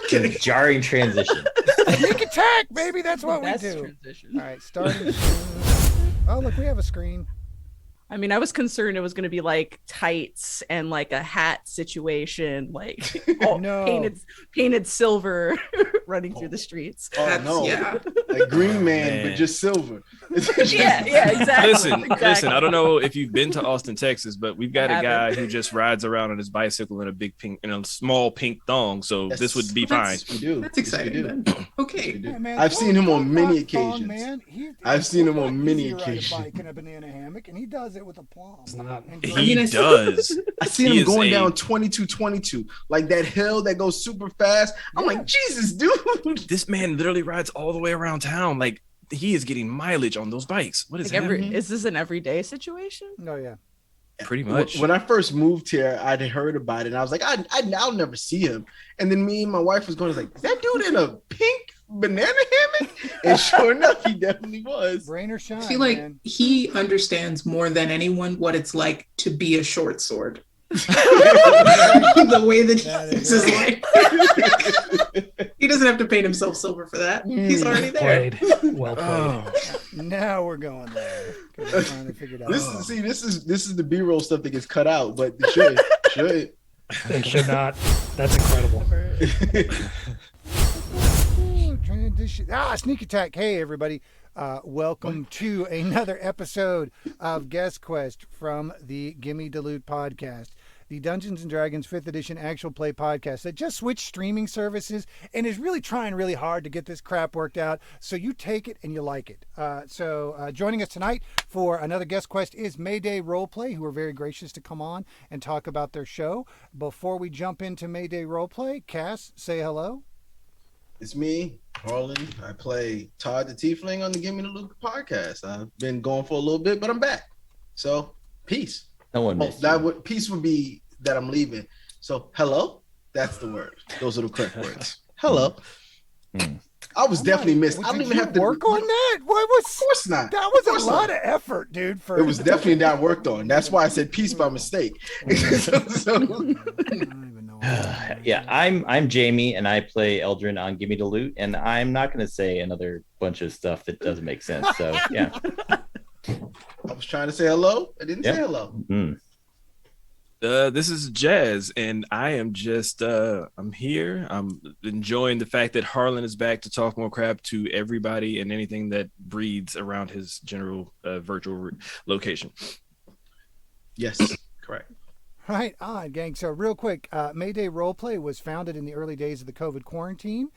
Jarring transition. Sneak attack, baby. That's what we do. Transition. All right, starting. Oh, look, we have a screen. I mean, I was concerned it was going to be like tights and like a hat situation, like No. painted silver running through the streets. Oh no! Yeah. Like Green Man, but just silver. Yeah, exactly. Listen. I don't know if you've been to Austin, Texas, but we've got a guy who just rides around on his bicycle in a small pink thong. So this would be fine. We do. That's exciting. Then. Okay. Yeah, man, I've seen him on many thong, occasions. man. I've seen him on It's many easy to ride a occasions. bike in a banana hammock, and he does it with a plum. It's not. And He mean, does. I seen He him is going a- down 22, like that hill that goes super fast. I'm like, Jesus, dude. This man literally rides all the way around town. Like he is getting mileage on those bikes. What is Like happening? is this an everyday situation? No, yeah. Pretty much. When I first moved here, I'd heard about it, and I was like, I'll never see him. And then me and my wife was going, like, is that dude in a pink banana hammock? And sure enough, he definitely was. Rain or shine, I feel like man. he understands more than anyone what it's like to be a short sword. The way that he That lives is his life. He doesn't have to paint himself silver for that. He's already there. Played. Well played. Oh, Now we're going there. 'Cause we're trying to figure it out. This is the B-roll stuff that gets cut out, but it should. It should not. That's incredible. Ooh, transition. Sneak attack. Hey, everybody. Welcome to another episode of Guest Quest from the Gimme Dilute podcast, the Dungeons and Dragons 5th edition actual play podcast that just switched streaming services and is really trying really hard to get this crap worked out. So you take it and you like it. So joining us tonight for another Guest Quest is Mayday Roleplay, who are very gracious to come on and talk about their show. Before we jump into Mayday Roleplay, Cass, say hello. It's me, Harlan. I play Todd the Tiefling on the Gimme the Luke podcast. I've been going for a little bit, but I'm back. So, peace. No one Oh, missed you. peace would be that I'm leaving. So, hello. That's the word. Those are the correct words. Hello. I was definitely missed. I don't even have to work on that. What was? Of course not. That was Of course a lot not. of effort, dude. For It was definitely not worked on. That's why I said peace by mistake. So- I don't even know. Yeah, I'm Jamie, and I play Eldrin on Gimme the Loot, and I'm not going to say another bunch of stuff that doesn't make sense. So yeah. I was trying to say hello. I didn't say hello. Mm. This is Jazz, and I am just I'm here. I'm enjoying the fact that Harlan is back to talk more crap to everybody and anything that breeds around his general virtual location. Yes, correct. Right on, gang. So real quick, Mayday Roleplay was founded in the early days of the COVID quarantine.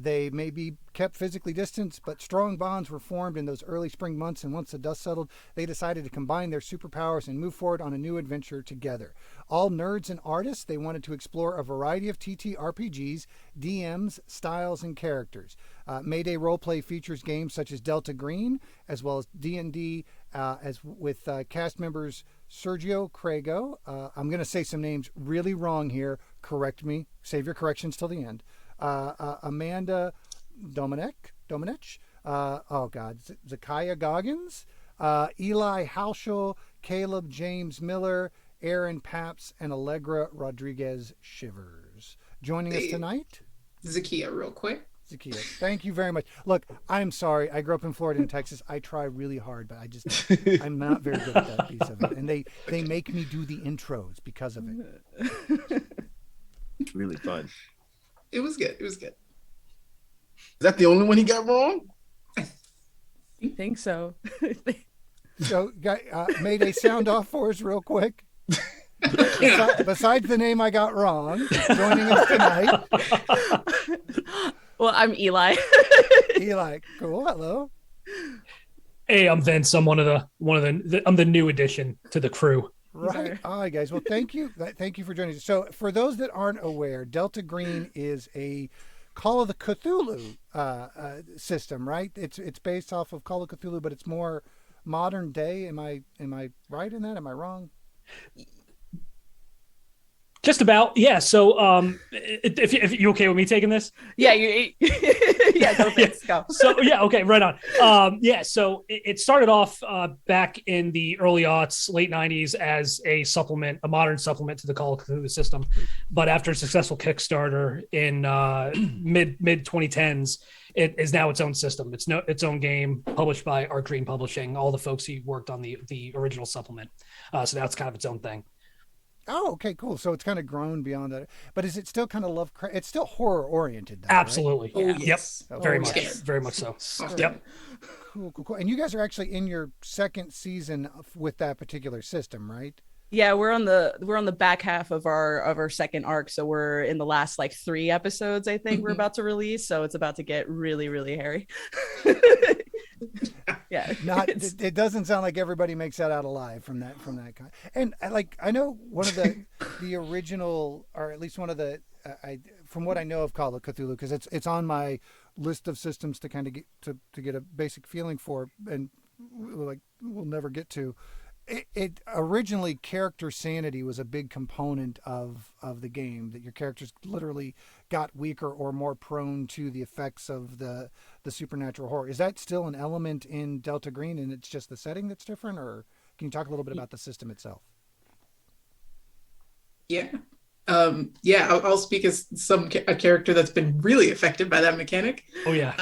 They may be kept physically distanced, but strong bonds were formed in those early spring months. And once the dust settled, they decided to combine their superpowers and move forward on a new adventure together. All nerds and artists, they wanted to explore a variety of TTRPGs, DMs, styles, and characters. Mayday Roleplay features games such as Delta Green, as well as D&D, as with cast members Sergio Crego. I'm going to say some names really wrong here. Correct me. Save your corrections till the end. Amanda Domenech. Zakiya Goggins. Eli Hauschel. Caleb James Miller. Aaron Pabst, and Allegra Rodriguez Shivers. Joining us tonight, Zakiya, real quick. Zakiya, thank you very much. Look, I'm sorry. I grew up in Florida and Texas. I try really hard, but I'm not very good at that piece of it. And they make me do the intros because of it. It's really fun. It was good. Is that the only one he got wrong? I think so. So, Mayday sound off for us real quick. Besides the name I got wrong, joining us tonight. Well, I'm Eli. Eli, cool. Hello. Hey, I'm Vince. I'm I'm the new addition to the crew. Right. All right, guys. Well, thank you. Thank you for joining us. So, for those that aren't aware, Delta Green is a Call of the Cthulhu system, right? It's based off of Call of Cthulhu, but it's more modern day. Am I right in that? Am I wrong? Just about, yeah. So, if you okay with me taking this? Yeah, yeah, go, thanks, go. So yeah, okay, right on. Yeah, so it started off back in the early aughts, late '90s, as a supplement, a modern supplement to the Call of Cthulhu system. But after a successful Kickstarter in mid 2010s, it is now its own system. It's its own game, published by Art Green Publishing. All the folks who worked on the original supplement. So now it's kind of its own thing. Oh, okay, cool. So it's kind of grown beyond that. But is it still kind of Lovecraft? It's still horror oriented, though, Absolutely. Right? Oh, yes. Yep. Very Oh, much. yes. Very much so. All Yep. right. Cool. And you guys are actually in your second season with that particular system, right? Yeah, we're on the back half of our second arc, so we're in the last like 3 episodes. I think we're about to release, so it's about to get really, really hairy. Yeah, It doesn't sound like everybody makes that out alive from that kind. And I know one of the original, or at least one of the from what I know of Call of Cthulhu, because it's on my list of systems to kind of get to get a basic feeling for, and like we'll never get to. It originally, character sanity was a big component of the game, that your characters literally got weaker or more prone to the effects of the supernatural horror. Is that still an element in Delta Green, and it's just the setting that's different, or can you talk a little bit about the system itself? Yeah. I'll speak as a character that's been really affected by that mechanic. Oh yeah.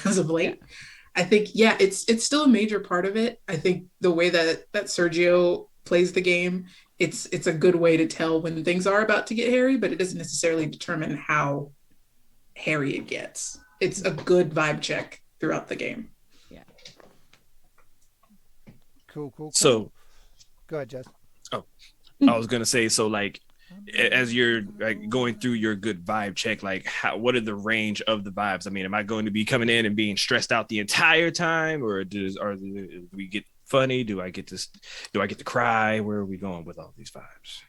As of late. Yeah. I think, it's still a major part of it. I think the way that Sergio plays the game, it's a good way to tell when things are about to get hairy, but it doesn't necessarily determine how hairy it gets. It's a good vibe check throughout the game. Yeah. Cool. So, go ahead, Jess. Oh, I was gonna say, so like, as you're like going through your good vibe check, like what are the range of the vibes? I mean, am I going to be coming in and being stressed out the entire time, or do we get funny? Do I get to cry? Where are we going with all these vibes?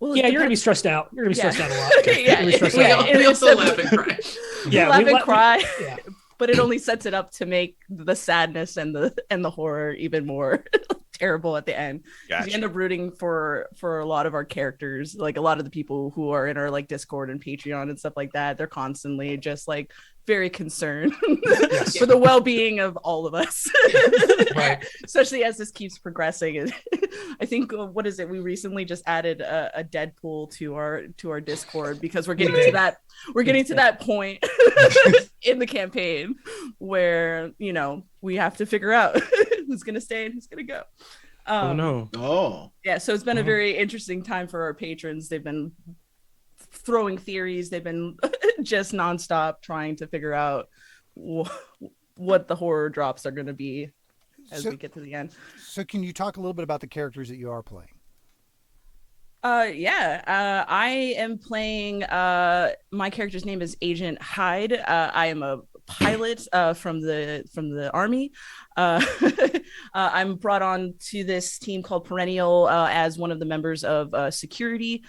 Well, yeah, you're gonna be stressed out. You're gonna be stressed out a lot. Okay. We also laugh and cry. Yeah, laugh and cry. Yeah. But it only sets it up to make the sadness and the horror even more terrible at the end. Gotcha. We end up rooting for a lot of our characters, like a lot of the people who are in our like Discord and Patreon and stuff like that. They're constantly just like very concerned for the well-being of all of us. Right. Especially as this keeps progressing. And I think what is it? We recently just added a Deadpool to our Discord because we're getting to that point in the campaign where we have to figure out who's gonna stay and who's gonna go. Oh no. Oh. Yeah, so it's been a very interesting time for our patrons. They've been throwing theories. They've been just nonstop trying to figure out what the horror drops are going to be as we get to the end. So can you talk a little bit about the characters that you are playing? I am playing, my character's name is Agent Hyde. I am a pilot from the Army. I'm brought on to this team called Perennial as one of the members of security.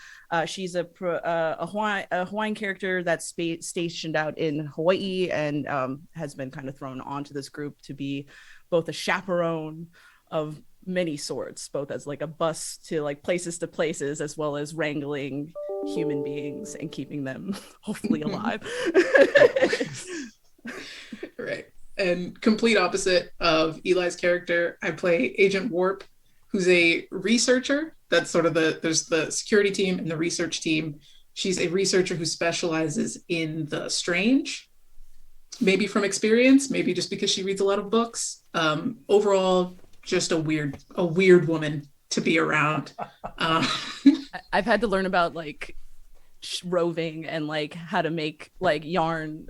She's a Hawaiian character that's stationed out in Hawaii and has been kind of thrown onto this group to be both a chaperone of many sorts, both as like a bus to like places as well as wrangling human beings and keeping them hopefully alive. Right. And complete opposite of Eli's character, I play Agent Warp, who's a researcher. That's sort of there's the security team and the research team. She's a researcher who specializes in the strange, maybe from experience, maybe just because she reads a lot of books. Overall, just a weird woman to be around. I've had to learn about like roving and like how to make like yarn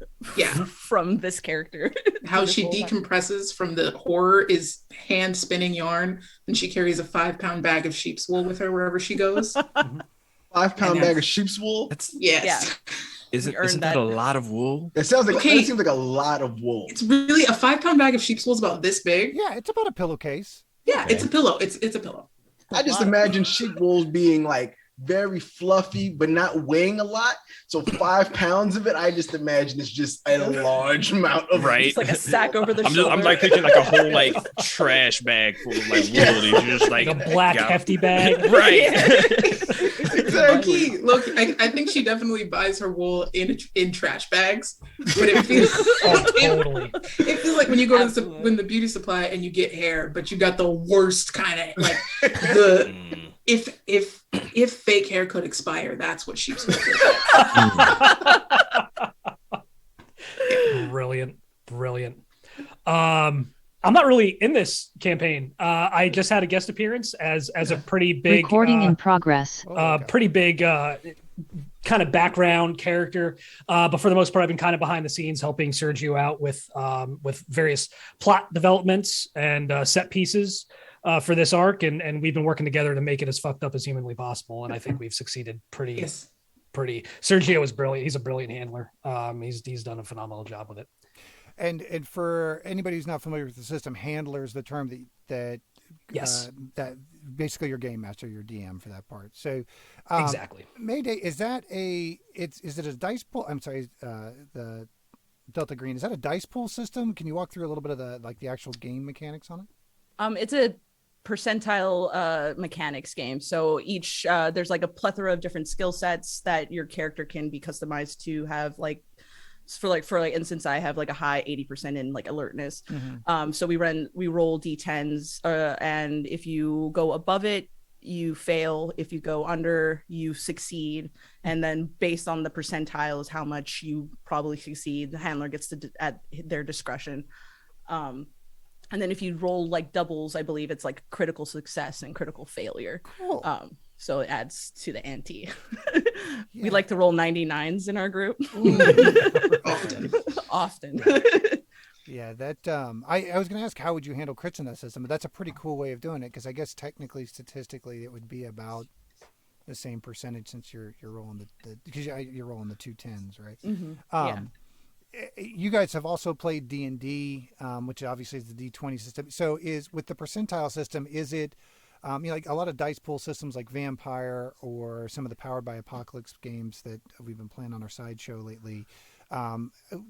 from this character. How she decompresses from the horror is hand spinning yarn, and she carries a 5-pound bag of sheep's wool with her wherever she goes. 5-pound bag of sheep's wool? Yes. Yeah. Isn't that a lot of wool? It sounds like it seems like a lot of wool. It's really a 5-pound bag of sheep's wool is about this big. Yeah, it's about a pillowcase. Yeah, okay. It's a pillow. It's a pillow. I just imagine sheep wool being like very fluffy, but not weighing a lot. So 5 pounds of it, I just imagine it's just a large amount of right. It's like a sack over the shoulder. I'm like picturing like a whole like trash bag full of like wool. You just like a black hefty bag. Right. Exactly. Look, I think she definitely buys her wool in trash bags, but it feels Totally. it feels like when you go to Absolutely. the beauty supply and you get hair, but you got the worst kind of like the if fake hair could expire, that's what she's looking Brilliant. I'm not really in this campaign. I just had a guest appearance as a pretty big recording in progress. pretty big kind of background character. But for the most part, I've been kind of behind the scenes helping Sergio out with various plot developments and set pieces for this arc. And we've been working together to make it as fucked up as humanly possible. And I think we've succeeded pretty. Sergio is brilliant. He's a brilliant handler. He's done a phenomenal job with it. And for anybody who's not familiar with the system, handler is the term that Yes. that basically your game master, your DM for that part. So Exactly. Mayday, is it a dice pool? I'm sorry, the Delta Green, is that a dice pool system? Can you walk through a little bit of the actual game mechanics on it? It's a percentile mechanics game. So each there's like a plethora of different skill sets that your character can be customized to have. Like for instance, I have like a high 80% in like alertness. So we roll d10s, and if you go above it, you fail. If you go under, you succeed. And then based on the percentiles, how much you probably succeed, the handler gets to at their discretion. And then if you roll like doubles, I believe it's like critical success and critical failure. Cool. So it adds to the ante. Yeah. We like to roll 99s in our group. Often. Yeah, that I was going to ask, how would you handle crits in that system? But that's a pretty cool way of doing it, because I guess technically, statistically, it would be about the same percentage since you're rolling because you're rolling the 2 10s, right? Yeah. You guys have also played D&D, which obviously is the D20 system. So is with the percentile system, is it like a lot of dice pool systems like Vampire or some of the Powered by Apocalypse games that we've been playing on our sideshow lately,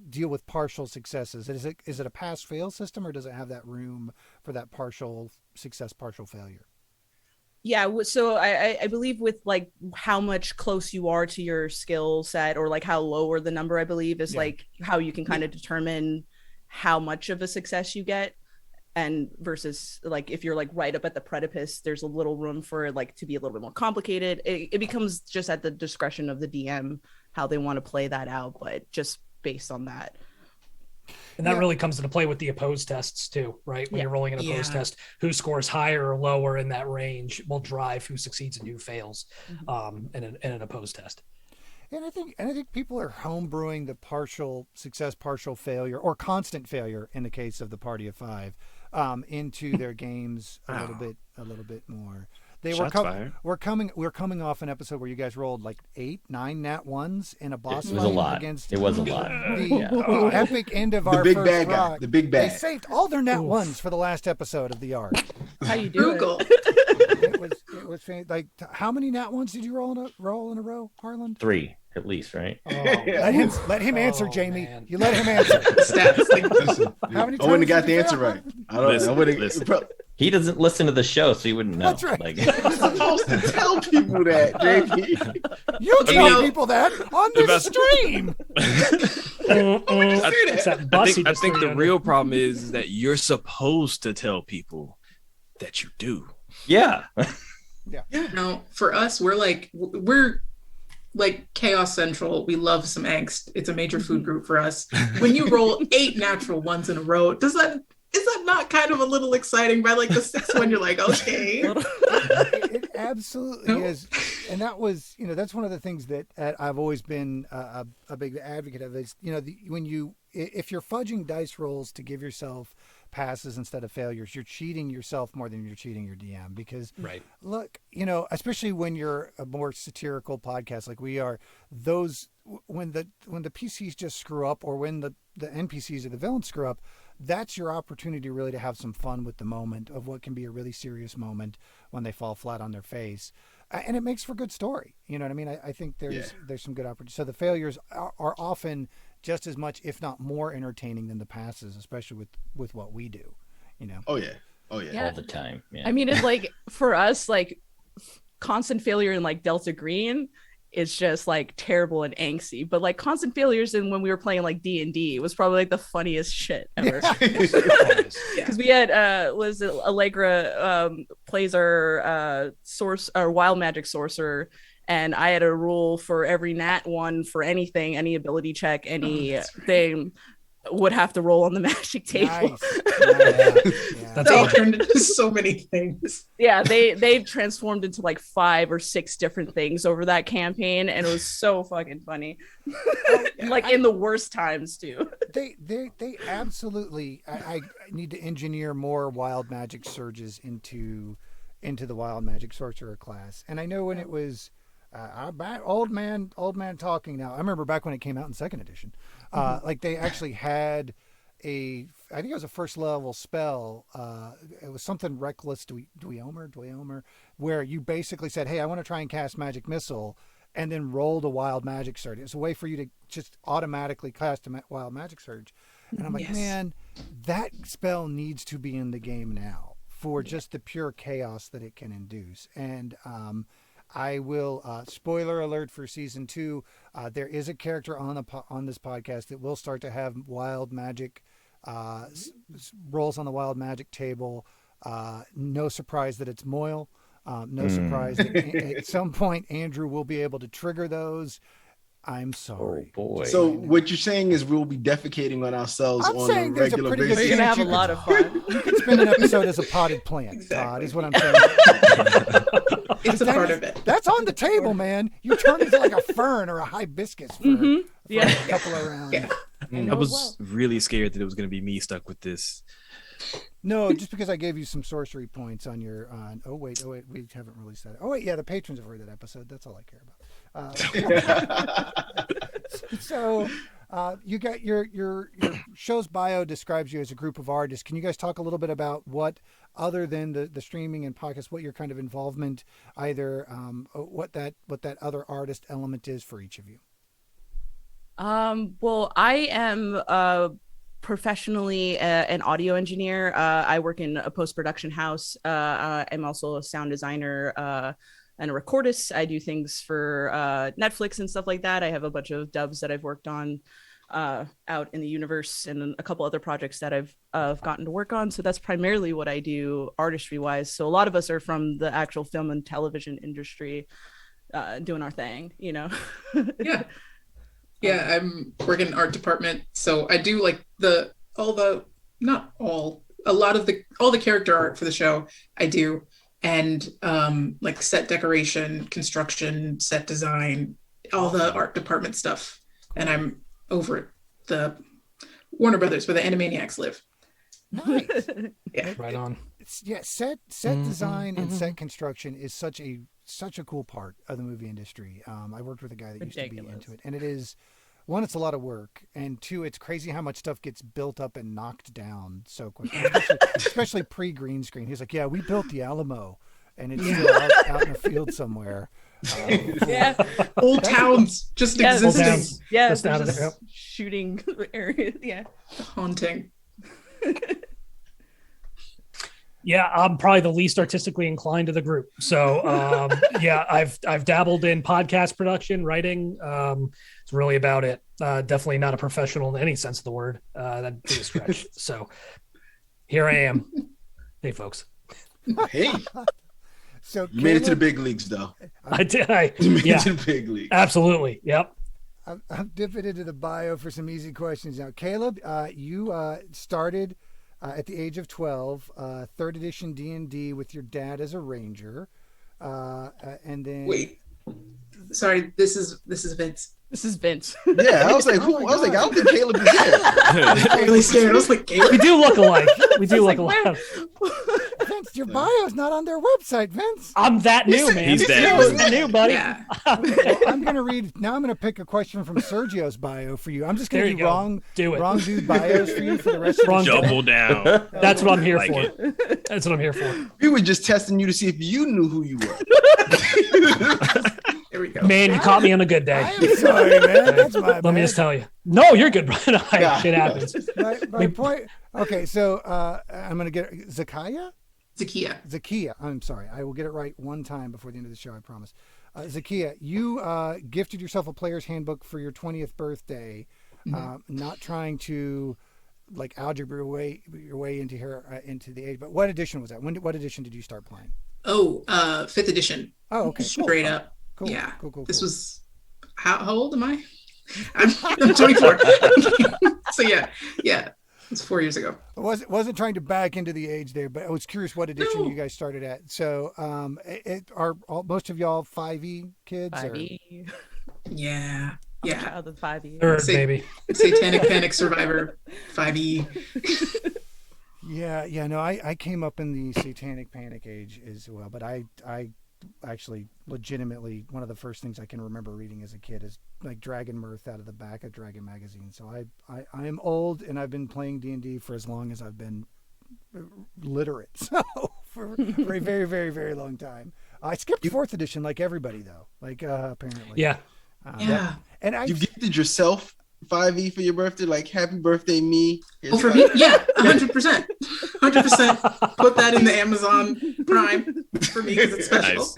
deal with partial successes? Is it a pass-fail system, or does it have that room for that partial success, partial failure? Yeah, so I believe with like how much close you are to your skill set, or like how lower the number, I believe is like how you can kind of determine how much of a success you get. And versus like if you're like right up at the precipice, there's a little room for it like to be a little bit more complicated. It becomes just at the discretion of the DM how they want to play that out, but just based on that. And that really comes into play with the opposed tests too, right? When you're rolling an opposed test, who scores higher or lower in that range will drive who succeeds and who fails in an opposed test. And I think people are homebrewing the partial success, partial failure, or constant failure in the case of the Party of Five, into their games a little bit more. We're coming off an episode where you guys rolled like 8, 9 nat ones in a boss It was a lot. against It was a lot. the epic end of our big first bad rock. guy. The big bad. They saved all their nat ones for the last episode of the arc. How you do Google. It was like, how many nat ones did you roll in a row, Harlan? 3 at least, right? Oh, let him answer, Jamie. Man. You let him answer. Stats. Like, Listen, How many I wouldn't have times got did the you answer fail? right. I don't know. Listen. He doesn't listen to the show, so he wouldn't know. That's right. Like, You're supposed to tell people that, JP. You tell know- people that on the stream. It's that bus he I just think threw the in. real problem is that you're supposed to tell people that you do. yeah. no, for us, we're like Chaos Central. We love some angst. It's a major food group for us. When you roll 8 natural ones in a row, is that not kind of a little exciting? By like the 6th one, you're like, okay. It absolutely is, and that was, that's one of the things that I've always been a big advocate of. Is if you're fudging dice rolls to give yourself passes instead of failures, you're cheating yourself more than you're cheating your DM. Because look, especially when you're a more satirical podcast like we are, those when the PCs just screw up, or when the NPCs or the villains screw up, that's your opportunity really to have some fun with the moment of what can be a really serious moment when they fall flat on their face. And it makes for good story. You know what I mean? I think there's some good opportunity. So the failures are often just as much, if not more, entertaining than the passes, especially with what we do. Oh yeah. All the time. Yeah. I mean, it's like for us, like constant failure in like Delta Green is just like terrible and angsty, but like constant failures in when we were playing like D&D was probably like the funniest shit ever. Because we had was it Allegra plays our wild magic sorcerer, and I had a rule for every nat one for anything, any ability check, anything would have to roll on the magic table. That's all turned into so many things. Yeah, they transformed into like 5 or 6 different things over that campaign, and it was so fucking funny. Like in the worst times too. They absolutely. I need to engineer more wild magic surges into the wild magic sorcerer class. And I know when it was old man talking now. I remember back when it came out in 2nd edition. Like they actually had I think it was a first level spell. It was something reckless, Dweomer, where you basically said, "Hey, I want to try and cast magic missile," and then rolled a wild magic surge. It's a way for you to just automatically cast a wild magic surge. And I'm like, man, that spell needs to be in the game now for just the pure chaos that it can induce. And I will spoiler alert for season 2. There is a character on this podcast that will start to have wild magic rolls on the wild magic table. No surprise that it's Moyle. No surprise that at some point Andrew will be able to trigger those. I'm sorry. Oh boy. So what you're saying is we'll be defecating on ourselves on a regular basis. We're gonna have a lot of fun. You can spend an episode as a potted plant, Todd, is what I'm saying. It's a part of it. That's on the table, man. You turn into like a fern or a hibiscus for a couple of rounds. Yeah. I was really scared that it was going to be me stuck with this. No, just because I gave you some sorcery points on your. Oh wait, we haven't released that. Oh wait, yeah, the patrons have heard that episode. That's all I care about. So, you got your show's bio describes you as a group of artists. Can you guys talk a little bit about what, other than the streaming and podcast, what your kind of involvement, either what that other artist element is for each of you? Well, I am professionally an audio engineer. I work in a post-production house. I'm also a sound designer and a recordist. I do things for Netflix and stuff like that. I have a bunch of dubs that I've worked on out in the universe, and a couple other projects that I've gotten to work on. So that's primarily what I do artistry wise. So a lot of us are from the actual film and television industry doing our thing, you know? Yeah, I'm working in art department, so I do like all the character art for the show. I do, and like set decoration, construction, set design, all the art department stuff. And I'm over at the Warner Brothers where the Animaniacs live. Nice. Yeah, right on. Set design and set construction is such a cool part of the movie industry. I worked with a guy that used to be into it, and it is, one, it's a lot of work, and 2, it's crazy how much stuff gets built up and knocked down so quickly, especially pre-green screen. He's like, yeah, we built the Alamo, and it's still out in a field somewhere. Old towns just existing. Yeah, just out of there. Shooting areas. Yeah, haunting. Yeah, I'm probably the least artistically inclined of the group. So I've dabbled in podcast production, writing. It's really about it. Definitely not a professional in any sense of the word. That'd be a stretch. So here I am. Hey, folks. Hey. So you made it to the big leagues, though. I did. You made it to the big leagues. Absolutely. Yep. I'm dipping into the bio for some easy questions now. Caleb, you started at the age of 12, 3rd edition D&D with your dad as a ranger, and then sorry, this is Vince. This is Vince. Yeah, I was like, who? I was like, I don't think Caleb is there. I was really scared. I was like, Caleb? We do look alike. We do look alike. Vince, your bio's not on their website, Vince. I'm that new, man. He's that new, buddy. Yeah. Well, I'm gonna read now. I'm gonna pick a question from Sergio's bio for you. I'm just gonna do wrong dude bios for you for the rest of the show. Double down. That's what I'm here Like for. That's what I'm here for. We were just testing you to see if you knew who you were. There we go. Man, you caught me on a good day. I am sorry, man. That's my bad. Let me just tell you. No, you're good, Brian. Shit happens. My point. Okay, so I'm gonna get Zakiya. Zakiya. I'm sorry. I will get it right one time before the end of the show, I promise. Zakiya, you gifted yourself a player's handbook for your 20th birthday, not trying to like algebra your way into here into the age. But what edition was that? What edition did you start playing? Oh, 5th edition. Oh, okay. Straight cool. up. Cool. Yeah. Cool. This was how old am I? I'm 24. So yeah. It's 4 years ago. I wasn't trying to back into the age there, but I was curious what edition you guys started at. So, are most of y'all 5e kids? 5e. Yeah. Child of 5e. Third, baby. Satanic Panic Survivor 5e. Yeah. No, I came up in the Satanic Panic age as well, but I actually legitimately one of the first things I can remember reading as a kid is like Dragon Mirth out of the back of Dragon magazine. So I am old and I've been playing D&D for as long as I've been literate. So for a very, very, very long time. I skipped 4th edition like everybody though. Like apparently. Yeah. And you gifted yourself 5e for your birthday, like happy birthday me. Oh, for me? Yeah, 100%. 100%. Put that in the Amazon Prime for me because it's special. Nice.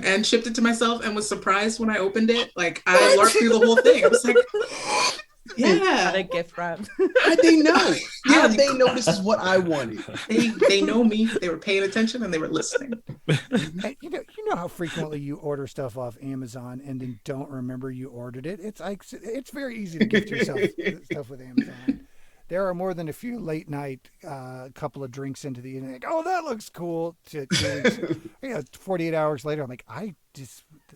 And shipped it to myself and was surprised when I opened it. Like I larped through the whole thing. I was like, yeah. Got a gift wrap. How'd they know? How'd they know this is what I wanted? They know me. They were paying attention and they were listening. And you know how frequently you order stuff off Amazon and then don't remember you ordered it. It's very easy to gift yourself stuff with Amazon. There are more than a few late night couple of drinks into the evening. Like, oh, that looks cool. 48 hours later, I'm like, I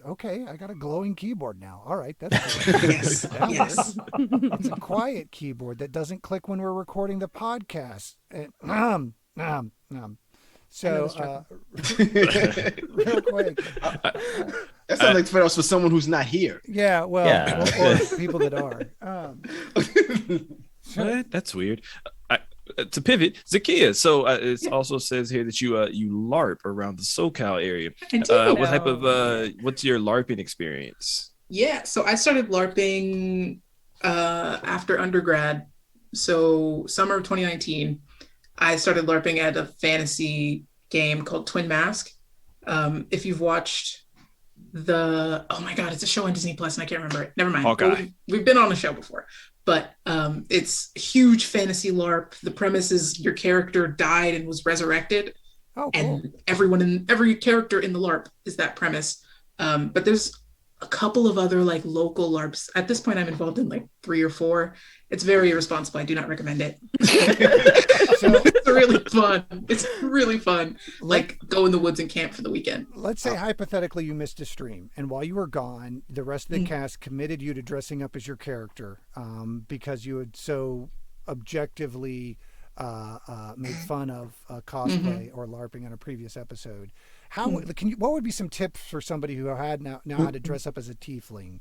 got a glowing keyboard now. All right, that's cool. Yes. It's a quiet keyboard that doesn't click when we're recording the podcast. So, real quick. That sounds like for someone who's not here. Yeah, well, Yeah. or people that are. What? That's weird. To pivot, Zakiya. So it also says here that you LARP around the SoCal area. I do. What type of what's your LARPing experience? Yeah, so I started LARPing after undergrad. So summer of 2019, I started LARPing at a fantasy game called Twin Mask. If you've watched oh my God, it's a show on Disney Plus and I can't remember it. Never mind. Hawkeye. We've been on the show before, but it's huge fantasy LARP. The premise is your character died and was resurrected. Oh, cool. And every character in the LARP is that premise. But there's a couple of other like local LARPs. At this point, I'm involved in like 3 or 4. It's very irresponsible. I do not recommend it. So it's really fun. It's really fun. Like go in the woods and camp for the weekend. Let's say hypothetically you missed a stream, and while you were gone, the rest of the cast committed you to dressing up as your character because you had so objectively made fun of cosplay or LARPing on a previous episode. What would be some tips for somebody who had now had to dress up as a tiefling?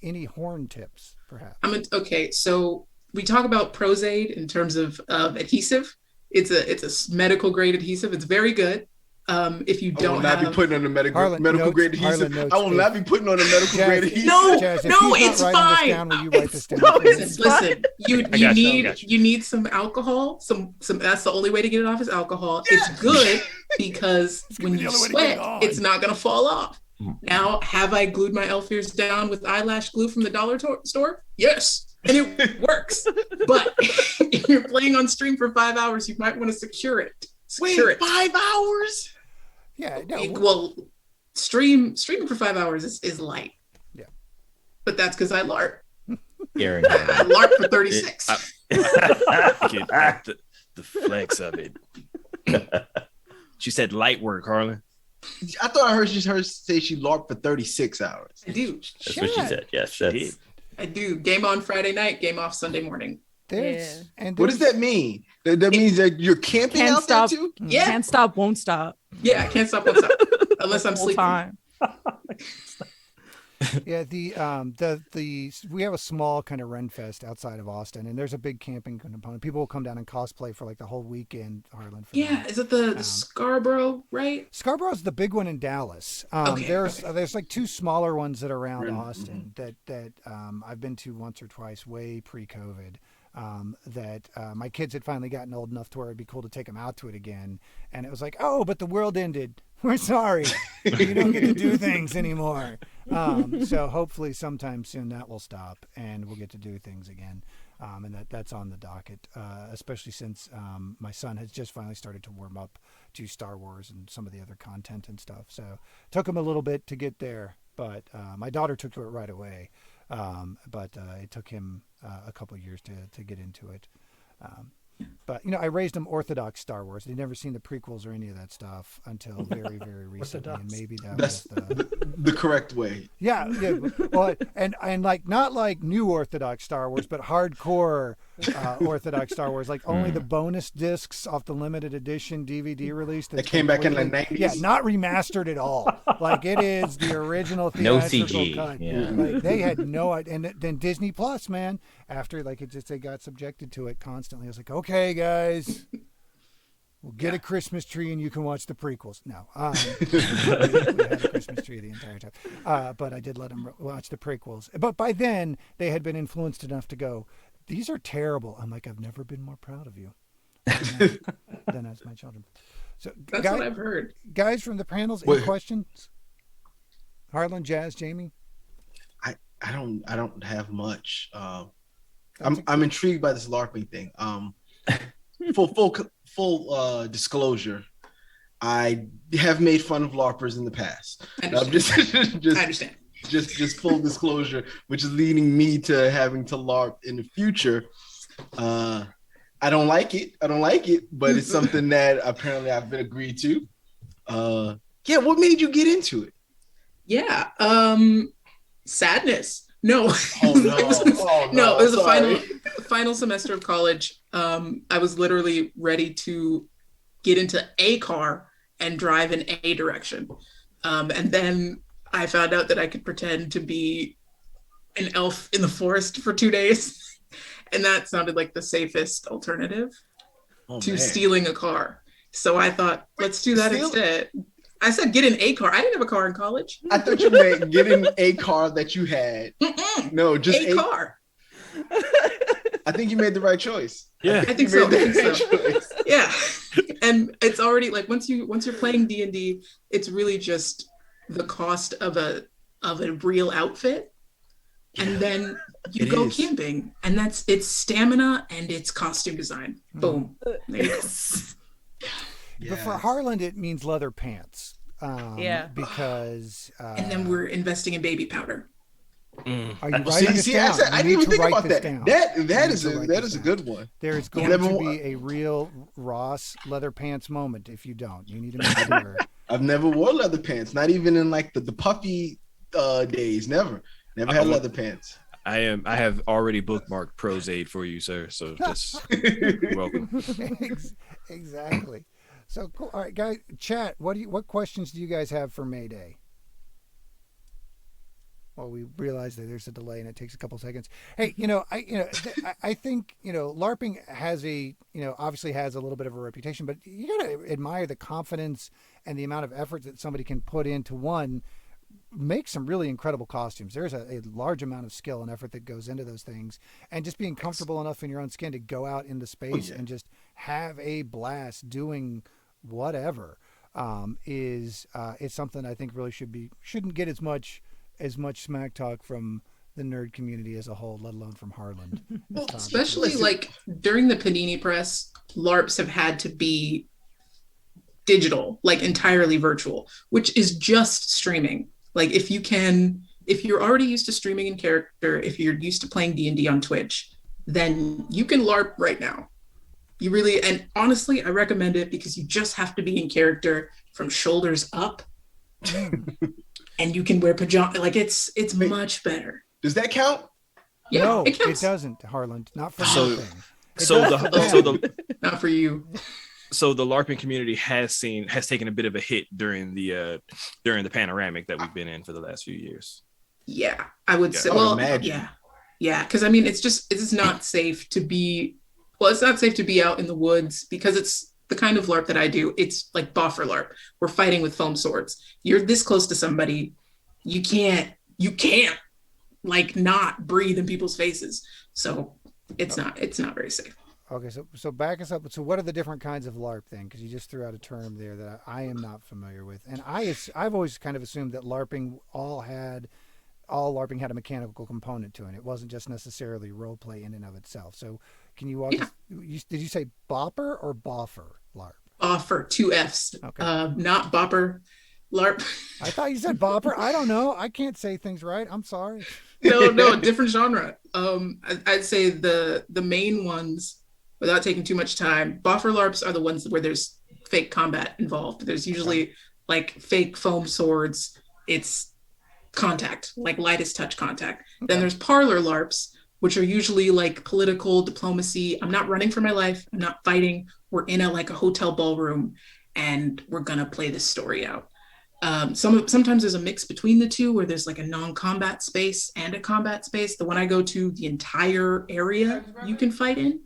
Any horn tips, perhaps? Okay, so we talk about Prozaid in terms of adhesive. It's a medical grade adhesive. It's very good. If you don't I will not be putting on a medical grade adhesive. I will not be putting on a medical grade adhesive. No, Jazz, it's fine. Down, will you write this down? Listen. You need some alcohol. Some. That's the only way to get it off is alcohol. Yeah. It's good because when you sweat, it's not gonna fall off. Now, have I glued my elf ears down with eyelash glue from the dollar store? Yes, and it works. But if you're playing on stream for 5 hours, you might want to secure it. Wait, 5 hours? Yeah, no. Well, streaming for 5 hours is light. Yeah, but that's because I LARP. Guaranteed. I LARP for 36. The flex of it. She said light work, Harlan. I thought I heard her say she LARPed for 36 hours. I do. That's what she said. Yes, that's. I do. Game on Friday night, game off Sunday morning. What does that mean? That means that you're camping out there too? Yeah. Can't stop, won't stop. Yeah, I can't stop, won't stop. Unless I'm sleeping. Time. Yeah, we have a small kind of Renfest outside of Austin, and there's a big camping component. People will come down and cosplay for like the whole weekend, Harlan. Yeah, is it the Scarborough, right? Scarborough's the big one in Dallas. There's like 2 smaller ones that are around Austin that I've been to once or twice, way pre-COVID. that my kids had finally gotten old enough to where it'd be cool to take them out to it again. And it was like, oh, but the world ended. We're sorry. You don't get to do things anymore. So hopefully sometime soon that will stop and we'll get to do things again. And that's on the docket, especially since my son has just finally started to warm up to Star Wars and some of the other content and stuff. So it took him a little bit to get there, but my daughter took to it right away. But it took him a couple of years to get into it. But, I raised him Orthodox Star Wars. He'd never seen the prequels or any of that stuff until very, very recently. And maybe that's the correct way. Yeah. Well, and like, not like new Orthodox Star Wars, but hardcore Orthodox Star Wars. Like only the bonus discs off the limited edition DVD release. That came back in the 90s? Yeah, not remastered at all. Like it is the original theatrical no CG. cut. Yeah. Like, they had no idea. And then Disney Plus, man, after like they got subjected to it constantly. I was like, okay, guys, we'll get a Christmas tree and you can watch the prequels. No, we had a Christmas tree the entire time. But I did let them watch the prequels. But by then they had been influenced enough to go, these are terrible. I'm like, I've never been more proud of you than as my children. So That's what I've heard. Guys from the panels, any questions? Harlan, Jazz, Jamie? I don't have much. I'm intrigued by this LARPing thing. Full disclosure, I have made fun of LARPers in the past. I understand. Just full disclosure, which is leading me to having to LARP in the future. I don't like it, but it's something that apparently I've been agreed to. What made you get into it? Yeah, sadness. No. Oh no! No, it was a final semester of college. I was literally ready to get into a car and drive in a direction, and then I found out that I could pretend to be an elf in the forest for 2 days, and that sounded like the safest alternative to stealing a car. So I thought, let's do that instead. I said get in a car. I didn't have a car in college. I thought you meant get in a car that you had. No, just a car. I think you made the right choice. Yeah, I think so. Yeah, and it's already like once you're playing D&D, it's really just the cost of a real outfit, and then you go camping, and it's stamina and it's costume design. Boom. There you go. But for Harlan, it means leather pants. Yeah. Because. And then we're investing in baby powder. Are you writing this down? I didn't even think about that. That is a good one. There is going to be a real Ross leather pants moment if you don't. You need to make sure. I've never wore leather pants, not even in like the puffy days. Never had leather pants. I have already bookmarked Pros Aid for you, sir. So just you're welcome. Exactly. So cool. All right, guys, chat. What questions do you guys have for Mayday? Well, we realize that there's a delay and it takes a couple seconds. Hey, I think LARPing has obviously has a little bit of a reputation, but you gotta admire the confidence and the amount of effort that somebody can put into make some really incredible costumes. There's a large amount of skill and effort that goes into those things, and just being comfortable enough in your own skin to go out into space and just have a blast doing whatever is something I think really shouldn't get as much smack talk from the nerd community as a whole, let alone from Harlan. Well, especially like during the Panini Press, LARPs have had to be digital, like entirely virtual, which is just streaming. Like if you're already used to streaming in character, if you're used to playing D&D on Twitch, then you can LARP right now. You really, and honestly, I recommend it because you just have to be in character from shoulders up. And you can wear pajamas. Like it's much better. Does that count? Yeah, no, it counts. It doesn't, Harlan. Not for nothing. Not for you. So the LARPing community has taken a bit of a hit during the panoramic that we've been in for the last few years. Yeah, I would say. Well, yeah, because I mean, it's not safe to be. Well, it's not safe to be out in the woods because it's the kind of LARP that I do. It's like boffer LARP. We're fighting with foam swords. You're this close to somebody, you can't like not breathe in people's faces. So it's not very safe. Okay, so back us up. So what are the different kinds of LARP then? Because you just threw out a term there that I am not familiar with, and I've always kind of assumed that all LARPing had a mechanical component to it. It wasn't just necessarily role play in and of itself. So can you walk us? Did you say bopper or boffer LARP? Boffer, 2 F's. Okay. Not bopper LARP. I thought you said bopper. I don't know. I can't say things right. I'm sorry. No, different genre. I'd say the main ones, without taking too much time, boffer LARPs are the ones where there's fake combat involved. There's usually like fake foam swords. It's contact, like lightest touch contact. Okay. Then there's parlor LARPs, which are usually like political diplomacy. I'm not running for my life. I'm not fighting. We're in a hotel ballroom and we're gonna play this story out. Sometimes there's a mix between the two where there's like a non-combat space and a combat space. The one I go to, the entire area you can fight in.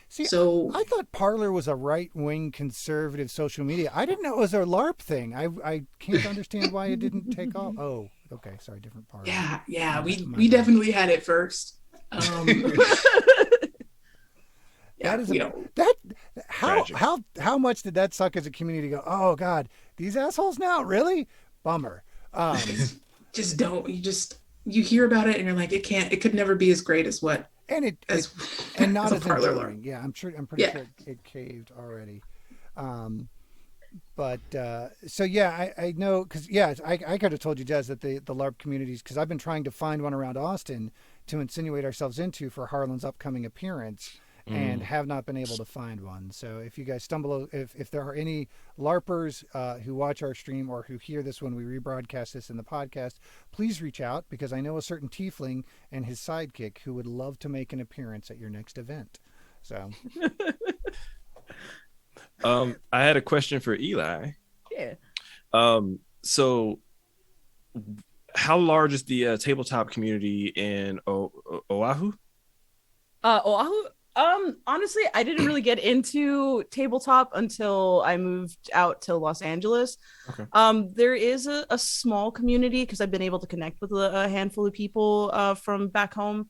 See, so I thought Parler was a right-wing conservative social media. I didn't know it was a LARP thing. I can't understand why it didn't take off. Oh, okay, sorry, different Parler. Yeah, we definitely had it first. How much did that suck as a community? Go, oh God, these assholes now, really? Bummer. Just don't. You hear about it and you're like, it could never be as great as what. And not as enduring. Yeah, I'm pretty sure it caved already. So yeah, I know, because I could have told you, Jez, that the LARP communities, because I've been trying to find one around Austin to insinuate ourselves into for Harlan's upcoming appearance, and have not been able to find one. So if you guys if there are any LARPers who watch our stream or who hear this when we rebroadcast this in the podcast, please reach out, because I know a certain tiefling and his sidekick who would love to make an appearance at your next event. So I had a question for Eli. Yeah. So how large is the tabletop community in Oahu? Oahu? Honestly, I didn't really get into tabletop until I moved out to Los Angeles. Okay. There is a small community because I've been able to connect with a handful of people from back home.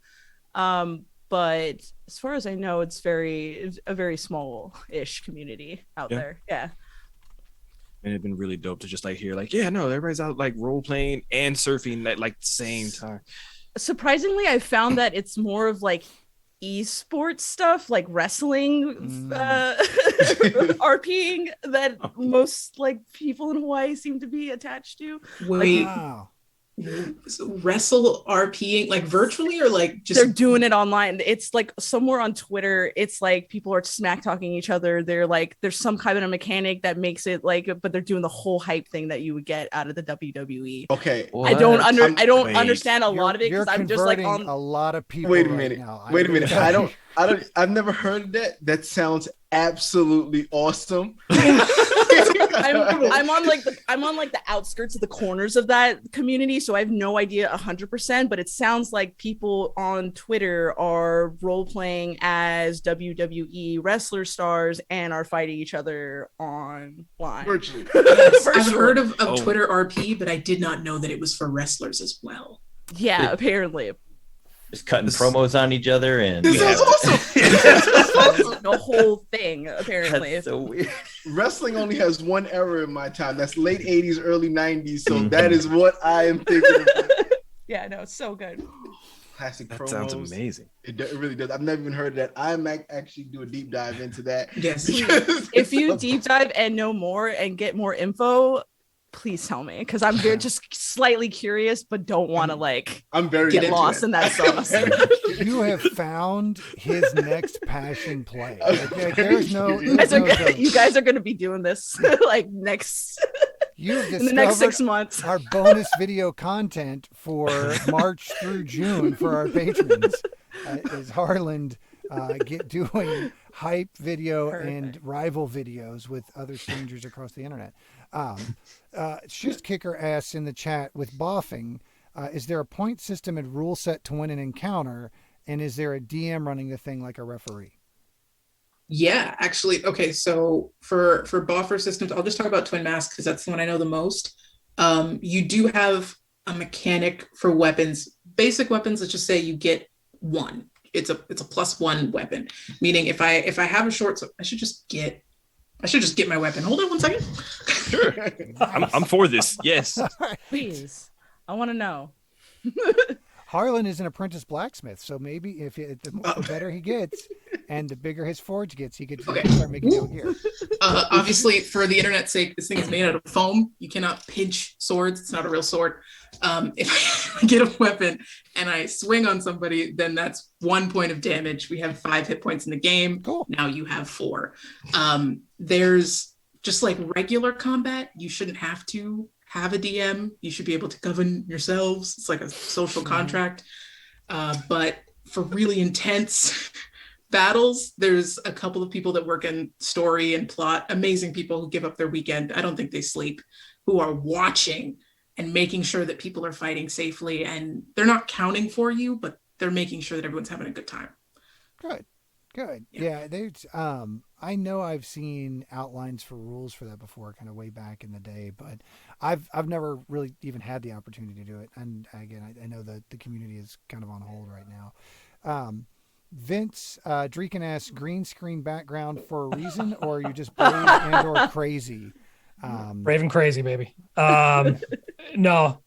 But as far as I know, it's a very small-ish community out there. Yeah. And it'd been really dope to just hear everybody's out role playing and surfing at the same time. Surprisingly, I found that it's more of esports stuff, like wrestling, RPing, that most people in Hawaii seem to be attached to. Wait, wow. Wrestle RPing virtually or just they're doing it online? It's somewhere on Twitter. It's people are smack talking each other. They're there's some kind of mechanic that makes it but they're doing the whole hype thing that you would get out of the WWE. Okay, I don't understand a lot of it because I'm just on a lot of people. Wait a minute. I've never heard of that. That sounds absolutely awesome. I'm on the outskirts of the corners of that community, so I have no idea 100%, but it sounds like people on Twitter are role playing as WWE wrestler stars and are fighting each other online. Virtually. I've heard of Twitter RP, but I did not know that it was for wrestlers as well. Yeah, apparently. Just cutting promos on each other and this is awesome. The whole thing, apparently. That's so weird. Wrestling only has one era in my time. That's late 80s, early 90s. So that is what I am thinking about. Yeah, no, it's so good. Classic that promos. Sounds amazing. It really does. I've never even heard of that. I might actually do a deep dive into that. Yes. If you deep dive and know more and get more info, please tell me, because I'm just slightly curious, but don't want to I'm very get lost in that sauce. You have found his next passion play. There's no. You guys are going to be doing this next. In the next 6 months. Our bonus video content for March through June for our patrons is Harlan doing hype video and rival videos with other strangers across the internet. Shift Kicker asks in the chat, with boffing, is there a point system and rule set to win an encounter, and is there a DM running the thing like a referee? Yeah, actually. Okay, so for boffer systems, I'll just talk about Twin Mask because that's the one I know the most. You do have a mechanic for weapons. Basic weapons, let's just say you get one. it's a +1 weapon, meaning if I have a short sword, I should just get my weapon. Hold on one second. Sure. I'm for this. Yes. Please, I want to know. Harlan is an apprentice blacksmith, so maybe the better he gets and the bigger his forge gets, he could start making his own gear. Obviously, for the internet's sake, this thing is made out of foam. You cannot pinch swords. It's not a real sword. If I get a weapon and I swing on somebody, then that's 1 point of damage. We have 5 hit points in the game. Cool. Now you have 4. There's just like regular combat. You shouldn't have to have a DM. You should be able to govern yourselves. It's like a social contract. But for really intense battles, there's a couple of people that work in story and plot, amazing people who give up their weekend. I don't think they sleep, who are watching and making sure that people are fighting safely, and they're not counting for you, but they're making sure that everyone's having a good time. Good. Yeah, there's I know I've seen outlines for rules for that before, kind of way back in the day, but I've never really even had the opportunity to do it. And again, I know that the community is kind of on hold right now. Vince Dreeken asks, green screen background for a reason, or are you just brave and or crazy? Brave and crazy, baby. No,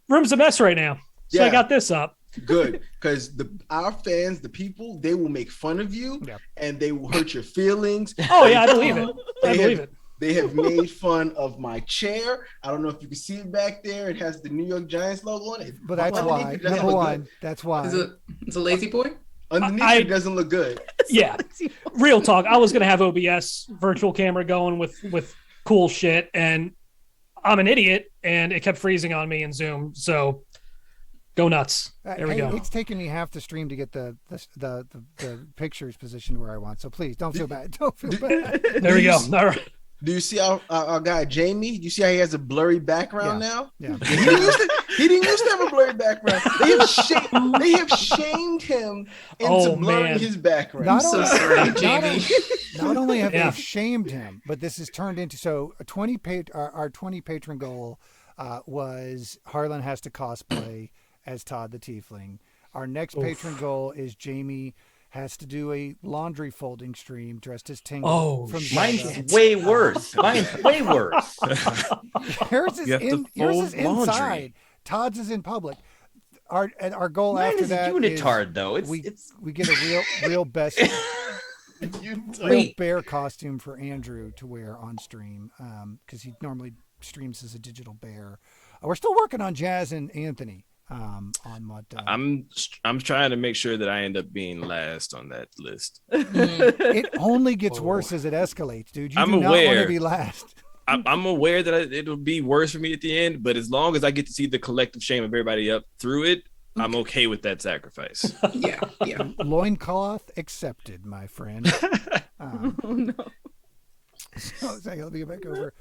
room's a mess right now, so I got this up. Good, because our fans, the people, they will make fun of you and they will hurt your feelings. Oh yeah, I believe it. They have made fun of my chair. I don't know if you can see it back there. It has the New York Giants logo on it. But that's why. Number one, that's why. It's a lazy boy. Underneath it doesn't look good. Yeah, real talk. I was gonna have OBS virtual camera going with cool shit, and I'm an idiot, and it kept freezing on me in Zoom. So go nuts. There we go. It's taken me half the stream to get the pictures positioned where I want. So please don't feel bad. Don't feel bad. There we go. All right. Do you see our guy Jamie? Do you see how he has a blurry background now? Yeah. He didn't used to have a blurry background. They have shamed him into blurring his background. Not only have they shamed him, but this has turned into our 20 patron goal was Harlan has to cosplay as Todd the Tiefling. Our next patron goal is Jamie has to do a laundry folding stream dressed as Tingle. Mine's way worse. Yours is inside. Todd's is in public. Our goal Mine after is that unitard, though. We get a real best bear costume for Andrew to wear on stream because he normally streams as a digital bear. We're still working on Jazz and Anthony. On what I'm trying to make sure that I end up being last on that list. It only gets worse as it escalates, dude. You do not want to be last. I'm aware that it'll be worse for me at the end, but as long as I get to see the collective shame of everybody up through it, I'm okay with that sacrifice. Yeah. Loincloth accepted, my friend. Oh no. So let me get back over.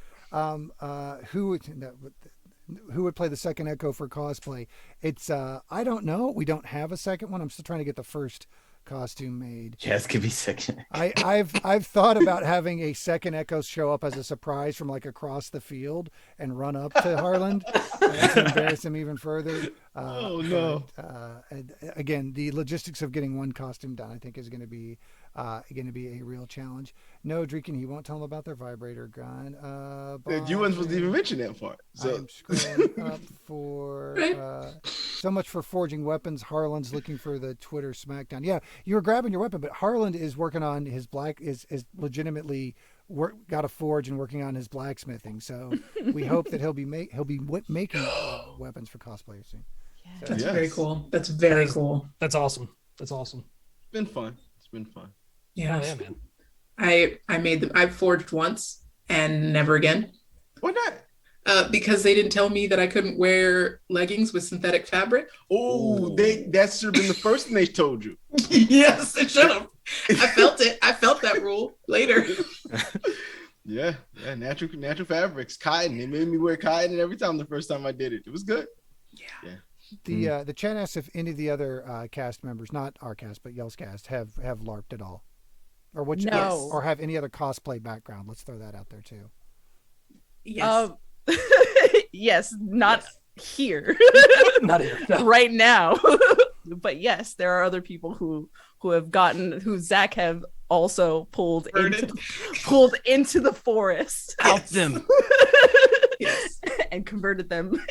Who would play the second Echo for cosplay? It's I don't know. We don't have a second one. I'm still trying to get the first costume made. Jazz could be second. I've thought about having a second Echo show up as a surprise from like across the field and run up to Harlan to embarrass him even further. And again, the logistics of getting one costume done, I think, is going to be a real challenge. No, Dreeken, he won't tell them about their vibrator gun. You weren't supposed to even mention that part. So I'm scrolling up for so much for forging weapons. Harlan's looking for the Twitter smackdown. Yeah, you were grabbing your weapon, but Harlan is working on his is legitimately got a forge and working on his blacksmithing. So we hope that he'll be making weapons for cosplayers soon. Yeah. So, That's very cool. That's very cool. That's awesome. It's been fun. Yeah, man. I forged once and never again. Why not? Because they didn't tell me that I couldn't wear leggings with synthetic fabric. That should have been the first thing they told you. Yes, it should have. I felt it. I felt that rule later. Yeah, natural fabrics, cotton. They made me wear cotton every time the first time I did it. It was good. Yeah. The chat asks if any of the other cast members, not our cast but Yell's cast, have LARPed at all, or or have any other cosplay background. Let's throw that out there too. Yes. Yes, not here. Not here. No. Right now. but yes, there are other people who Zach have also pulled into the forest. Out them. Yes. And converted them.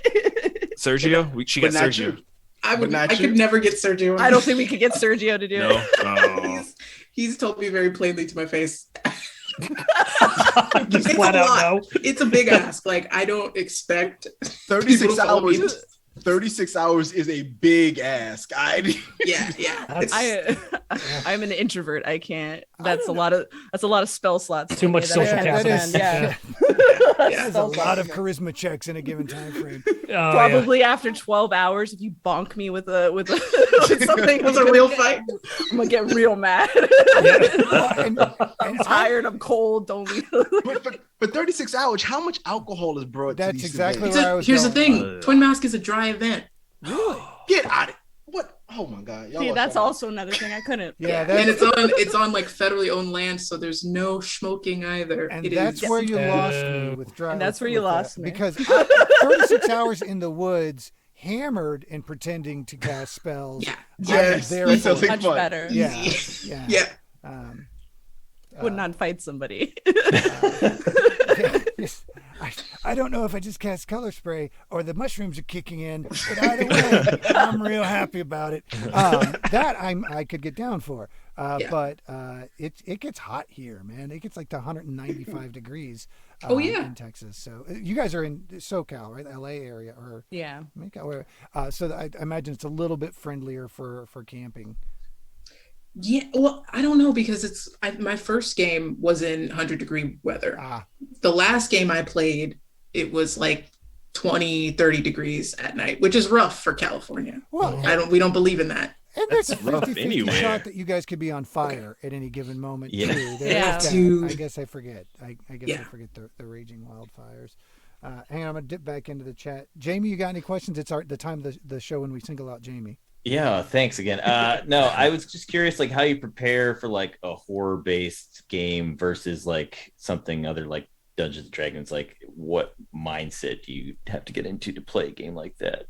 Sergio, she got Sergio. I could never get Sergio. I don't think we could get Sergio to do it. Oh. He's told me very plainly to my face. Just flat out no. It's a big ask. Like, I don't expect 36 hours. 36 hours is a big ask. I'm an introvert. I can't. That's a lot of spell slots. Too much social capital. There's a lot of charisma checks in a given time frame. Probably after 12 hours, if you bonk me with something, with a real fight, I'm gonna get real mad. I'm tired. I'm cold. Don't leave. But 36 hours, how much alcohol is brought? That's to these exactly events? where I was. Here's the thing: Twin Mask is a dry event. Really? Get out of what? Oh my god! See, that's also another thing I couldn't. And it's on like federally owned land, so there's no smoking either. And that's where you lost me with dry. And that's where you lost me because 36 hours in the woods, hammered and pretending to cast spells. Yeah, yes, much better. Yeah. Would not fight somebody. I don't know if I just cast color spray or the mushrooms are kicking in, but either way, I'm real happy about it. That I could get down for. But it gets hot here, man. It gets like to 195 degrees. In Texas. So you guys are in SoCal, right? The LA area, or so I imagine it's a little bit friendlier for camping. Yeah, well, I don't know because my first game was in 100-degree weather. The last game I played, it was like 20, 30 degrees at night, which is rough for California. Well, we don't believe in that. And there's a 50-50 shot that you guys could be on fire at any given moment too. I guess I forget. I forget the raging wildfires. Hang on, I'm gonna dip back into the chat. Jamie, you got any questions? It's the time of the show when we single out Jamie. Yeah, thanks again. No, I was just curious, like how you prepare for like a horror-based game versus like something other like Dungeons and Dragons. Like, what mindset do you have to get into to play a game like that?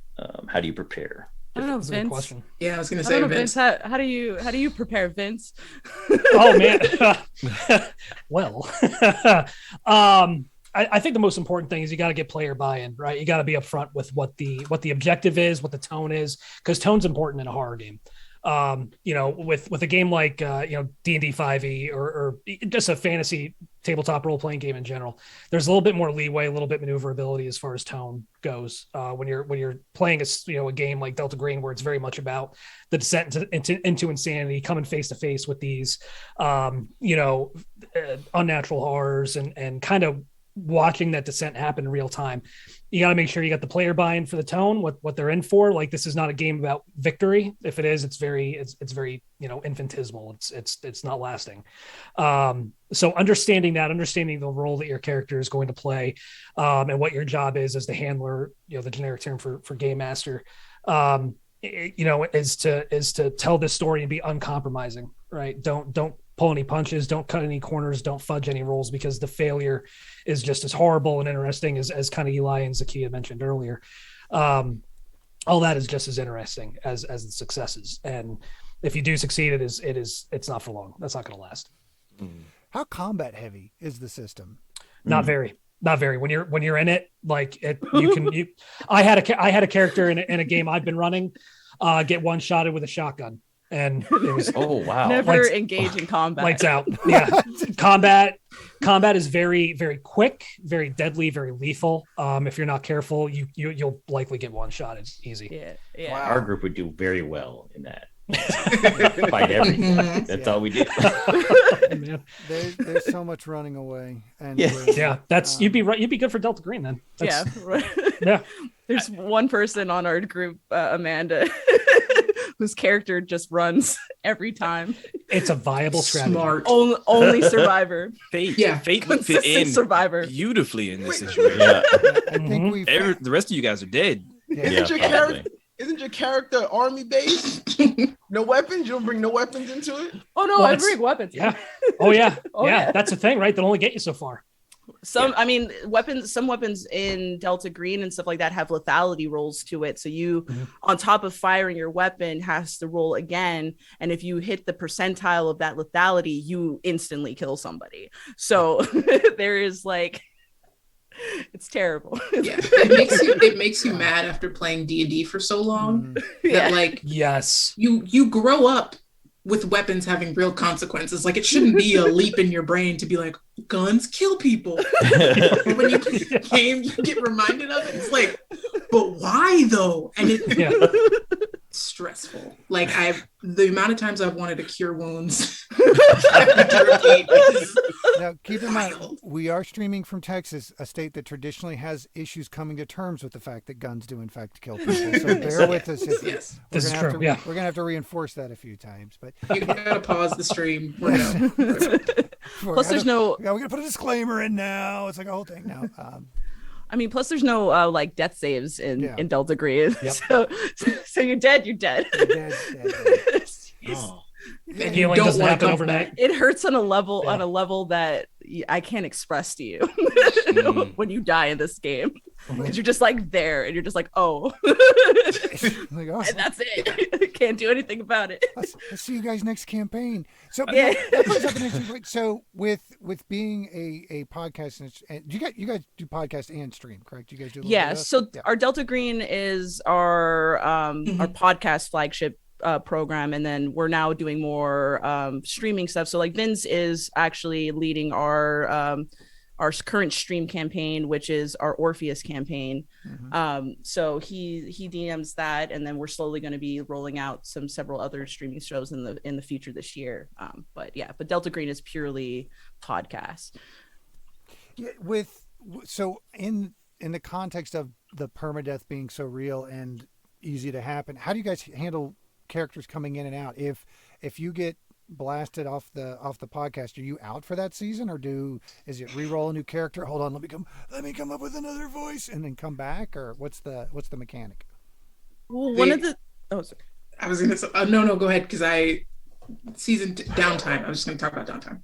How do you prepare? I don't know, Vince. Question. Yeah, I was gonna say, Vince. How do you prepare, Vince? Oh man. Well, I think the most important thing is you got to get player buy-in, right? You got to be upfront with what the objective is, what the tone is, because tone's important in a horror game. With a game like D&D 5e or just a fantasy tabletop role-playing game in general, there's a little bit more leeway, a little bit maneuverability as far as tone goes. When you're playing a game like Delta Green, where it's very much about the descent into insanity, coming face to face with these unnatural horrors and kind of watching that descent happen in real time. You got to make sure you got the player buy-in for the tone, what they're in for. Like, this is not a game about victory. If it is, it's very infinitesimal. It's not lasting. So understanding the role that your character is going to play, and what your job is as the handler, the generic term for game master, is to tell this story and be uncompromising, right? Don't pull any punches, don't cut any corners, don't fudge any rolls, because the failure is just as horrible and interesting as kind of Eli and Zakiya mentioned earlier. All that is just as interesting as the successes. And if you do succeed, it's not for long. That's not going to last. How combat heavy is the system? Not very. When you're in it, like I had a character in a game I've been running, get one-shotted with a shotgun. And it was never engage in combat. Lights out. Yeah. Combat is very, very quick, very deadly, very lethal. If you're not careful, you'll likely get one shot. It's easy. Yeah. Wow. Our group would do very well in that. Fight everything. That's all we do. There's so much running away. And that's you'd be right. You'd be good for Delta Green then. Yeah. There's one person on our group, Amanda, whose character just runs every time. It's a viable strategy. Smart. Only survivor. Fate would fit in survivor beautifully in this situation. I think the rest of you guys are dead. Isn't your character army based? No weapons? You don't bring no weapons into it? Oh no, I bring weapons. Yeah. Oh yeah. Yeah. That's the thing, right? They'll only get you so far. I mean, some weapons in Delta Green and stuff like that have lethality rolls to it. So you, on top of firing your weapon, has to roll again. And if you hit the percentile of that lethality, you instantly kill somebody. So there is like, it's terrible. Yeah, it makes you mad after playing D&D for so long that like you grow up with weapons having real consequences. Like it shouldn't be a leap in your brain to be like, guns kill people. When you play the game, you get reminded of it. It's like, but why though? And it's stressful. Like the amount of times I've wanted to cure wounds. Now, keep in mind, we are streaming from Texas, a state that traditionally has issues coming to terms with the fact that guns do in fact kill people. So bear with us. Yes, this is true. We're gonna have to reinforce that a few times. But you gotta pause the stream. Plus, there's no. Yeah, we're gonna put a disclaimer in now. It's like a whole thing now. I mean, plus there's no like death saves in Delta Green. Yep. So you're dead. You're dead. You're dead. Oh. And healing doesn't happen overnight. It hurts on a level that I can't express to you when you die in this game, because you're just like there and you're just like, oh, like, oh, and that's it. Can't do anything about it. I'll see you guys next campaign. So that brings up an interesting point. So with being a podcast, and you guys do podcast and stream, correct? You guys do. So our Delta Green is our podcast flagship program, and then we're now doing more streaming stuff. So like Vince is actually leading our current stream campaign, which is our Orpheus campaign. So he DMs that, and then we're slowly going to be rolling out several other streaming shows in the future this year. But Delta Green is purely podcast. Yeah, so in the context of the permadeath being so real and easy to happen, how do you guys handle characters coming in and out? If you get blasted off the podcast, are you out for that season, or is it re-roll a new character? Hold on, let me come up with another voice and then come back, or what's the mechanic? Well, sorry. I was gonna say no, go ahead, because season downtime. I was just going to talk about downtime.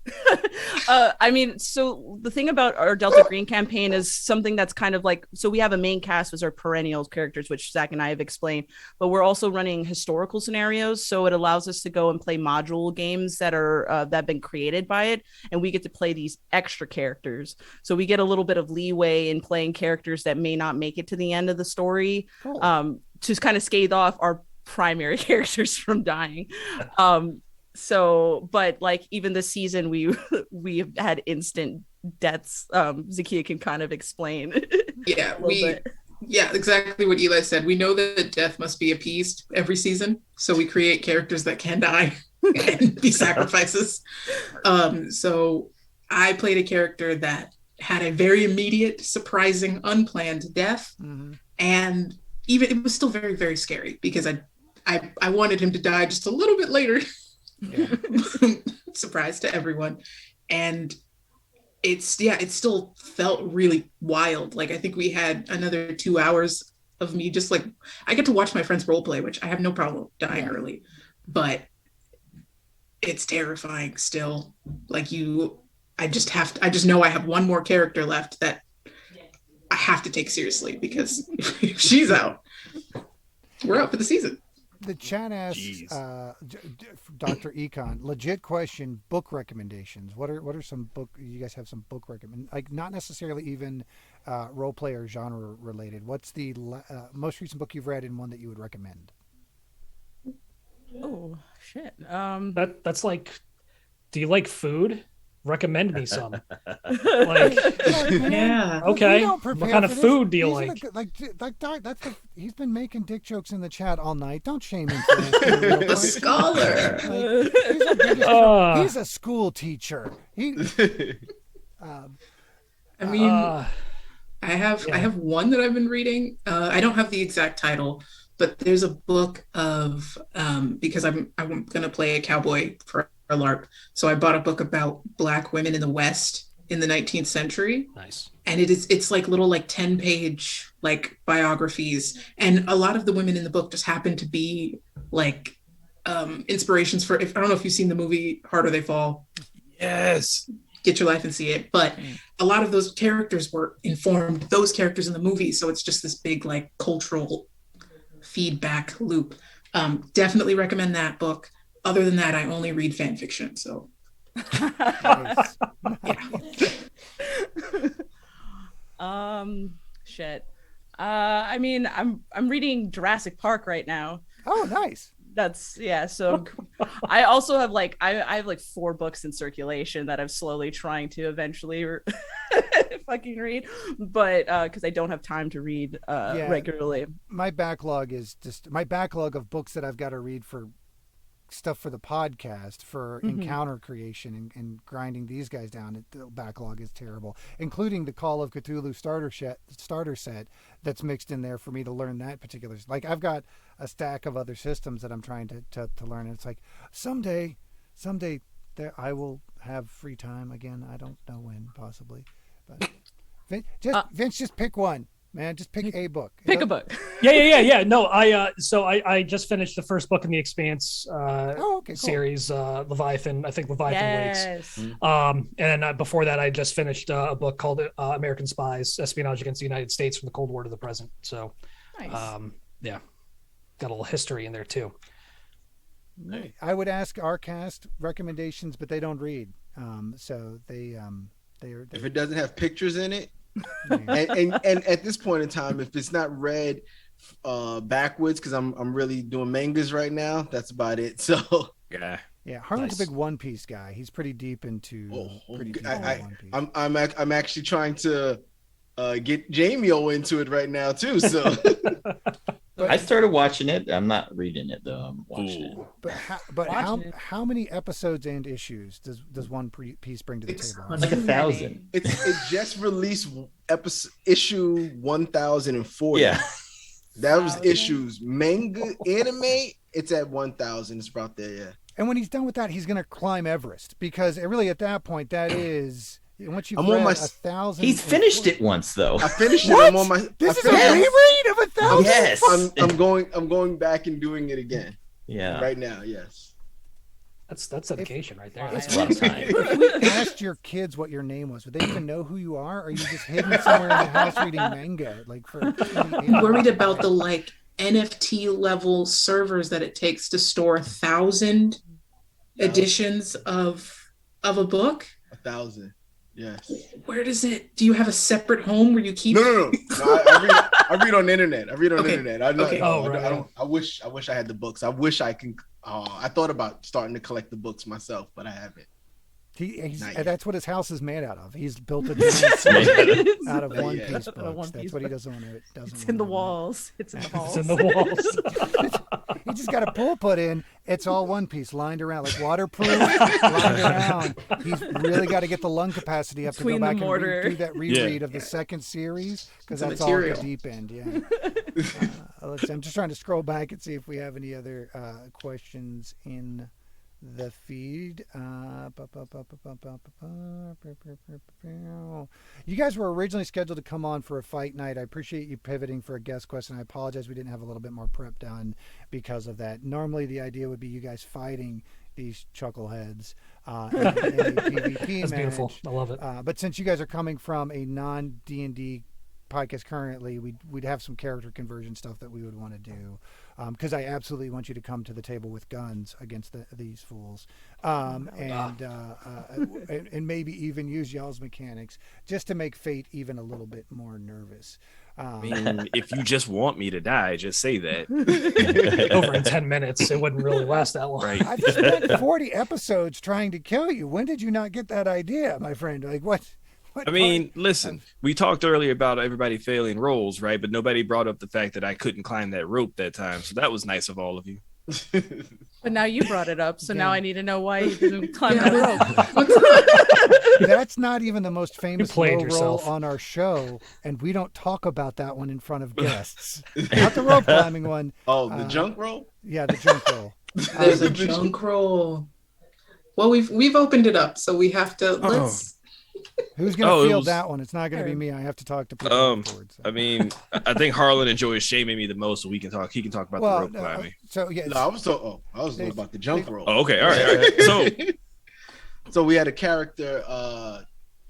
I mean, so the thing about our Delta Green campaign is something that's kind of like, so we have a main cast as our perennial characters, which Zach and I have explained, but we're also running historical scenarios. So it allows us to go and play module games that have been created by it. And we get to play these extra characters. So we get a little bit of leeway in playing characters that may not make it to the end of the story, to kind of scathe off our primary characters from dying. So, but like even this season, we had instant deaths. Zakiya can kind of explain. Yeah, exactly what Eli said. We know that death must be appeased every season, so we create characters that can die and be sacrifices. So I played a character that had a very immediate, surprising, unplanned death, and even it was still very, very scary because I wanted him to die just a little bit later. Surprise to everyone. And it still felt really wild. Like I think we had another 2 hours of me just like, I get to watch my friends role play, which I have no problem dying early, but it's terrifying still. Like I just know I have one more character left that I have to take seriously, because if she's out, we're out for the season. The chat asks, Dr. Econ, legit question, book recommendations. What are some you guys have some book like not necessarily even role play or genre related. What's the most recent book you've read and one that you would recommend? Oh shit. That's like, do you like food? Recommend me some. Like, yeah. Okay. What kind of food do you like? He's been making dick jokes in the chat all night. Don't shame him for this. A scholar. He's a school teacher. I have one that I've been reading. I don't have the exact title, but there's a book of because I'm going to play a cowboy for a LARP. So I bought a book about Black women in the West in the 19th century. Nice. And it's like little 10-page like biographies. And a lot of the women in the book just happen to be like inspirations for, I don't know if you've seen the movie Harder They Fall. Yes. get your life and see it. But a lot of those characters were informed, those characters in the movie. So it's just this big like cultural feedback loop. Definitely recommend that book. Other than that, I only read fan fiction. So Nice. Shit. I mean, I'm reading Jurassic Park right now. Oh, nice. That's so I also have like I have like 4 books in circulation that I'm slowly trying to eventually fucking read, but because I don't have time to read regularly. My backlog of books that I've got to read for stuff for the podcast, for encounter creation and grinding these guys down. The backlog is terrible, including the Call of Cthulhu starter set that's mixed in there for me to learn that particular. Like I've got a stack of other systems that I'm trying to learn, and it's like someday there I will have free time again. I don't know when, possibly, but Vince, just pick one. Man, just pick a book. Pick a book. Yeah. No, I just finished the first book in the Expanse cool. series, Leviathan. I think Leviathan Yes. Wakes. And before that, I just finished a book called American Spies: Espionage Against the United States from the Cold War to the Present. So, Nice. Yeah, got a little history in there too. I would ask our cast recommendations, but they don't read. So they're If it doesn't have pictures in it, and at this point in time, if it's not read backwards, because I'm really doing mangas right now, that's about it. So Yeah. Harlan's Nice. a big One Piece guy. He's pretty deep into One Piece. I'm actually trying to get Jamie into it right now too. So I started watching it. I'm not reading it though. I'm watching it. But how many episodes and issues does One Piece bring to the table? Like 1,000. it just released issue 1040. Yeah. That was issues. Manga anime, it's at 1000. It's about there, yeah. And when he's done with that, he's going to climb Everest, because really at that point, that is once you've I'm on read my- 1,000. He's finished it once though. I finished it. What? I'm on my. This is I a finished- reread of 1,000. Yes. I'm going back and doing it again. Yeah. Right now, yes. That's dedication right there. That's a lot of time. If we asked your kids what your name was, would they even know who you are? Or are you just hidden somewhere in the house reading manga? Like I'm worried about the like NFT level servers that it takes to store 1,000 editions of a book. 1,000. Yes. Where does it? Do you have a separate home where you keep? No. I read on the internet. I read on the internet. I know. Okay. No, Oh, right. I don't. I wish I had the books. I wish I can. I thought about starting to collect the books myself, but I haven't. Not yet. That's what his house is made out of. He's built a giant city out of One Yeah. Piece Out of books. One That's Piece what he books. doesn't want to. It's in the walls. It's in the halls. It's in the walls. He just got a pool put in. It's all One Piece lined around, like waterproof, lined around. He's really got to get the lung capacity up Between to go the back and mortar. do that reread of the second series, because It's a that's all at material. the deep end. Yeah. Let's see, I'm just trying to scroll back and see if we have any other questions in the feed. You guys were originally scheduled to come on for a fight night. I appreciate you pivoting for a guest question. I apologize we didn't have a little bit more prep done because of that. Normally the idea would be you guys fighting these chuckleheads in a PvP That's match. beautiful. I love it. But since you guys are coming from a non-D&D podcast currently, we'd have some character conversion stuff that we would want to do, because I absolutely want you to come to the table with guns against these fools, and maybe even use y'all's mechanics just to make Fate even a little bit more nervous. I mean, if you just want me to die, just say that. Over in 10 minutes, it wouldn't really last that long. Right. I've spent 40 episodes trying to kill you. When did you not get that idea, my friend? Like what I mean, listen, we talked earlier about everybody failing rolls, right? But nobody brought up the fact that I couldn't climb that rope that time. So that was nice of all of you. But now you brought it up, so Yeah. now I need to know why you didn't climb Yeah. that rope. That's not even the most famous played low roll yourself. on our show, and we don't talk about that one in front of guests. Not the rope climbing one. Oh, the junk roll. Yeah, the junk roll. There's a junk roll. Well, we've opened it up, so we have to let's. Who's going to Oh, it field was- that one? It's not going to be me. I have to talk to people afterwards. I mean, I think Harlan enjoys shaming me the most, so we can talk. He can talk about the rope no, climbing. so yeah, No, I was talking about the junk roll. Oh, okay, all right. So So we had a character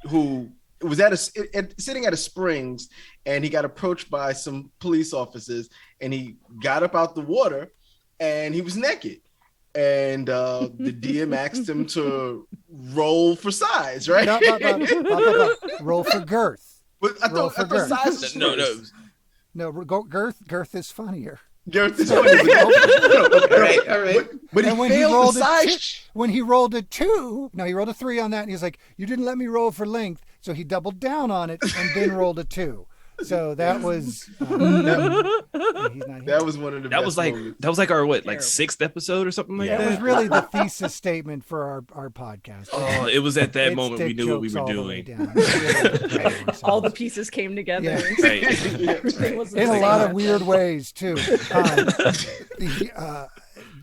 who was sitting at a Springs, and he got approached by some police officers, and he got up out the water, and he was naked. And the DM asked him to roll for size, right? Roll for girth. But I thought size was No, girth is funnier. Girth is funnier. All right. But he failed the size. When he rolled a 2, no, he rolled a 3 on that, and he's like, "You didn't let me roll for length," so he doubled down on it and then rolled a 2. So that was that was one of the that was like moments. that was like our sixth episode or something like that. It was really the thesis statement for our podcast. Oh, it was at that moment we knew what we were doing. All the pieces came together. Yeah. Everything was In a lot of weird ways too.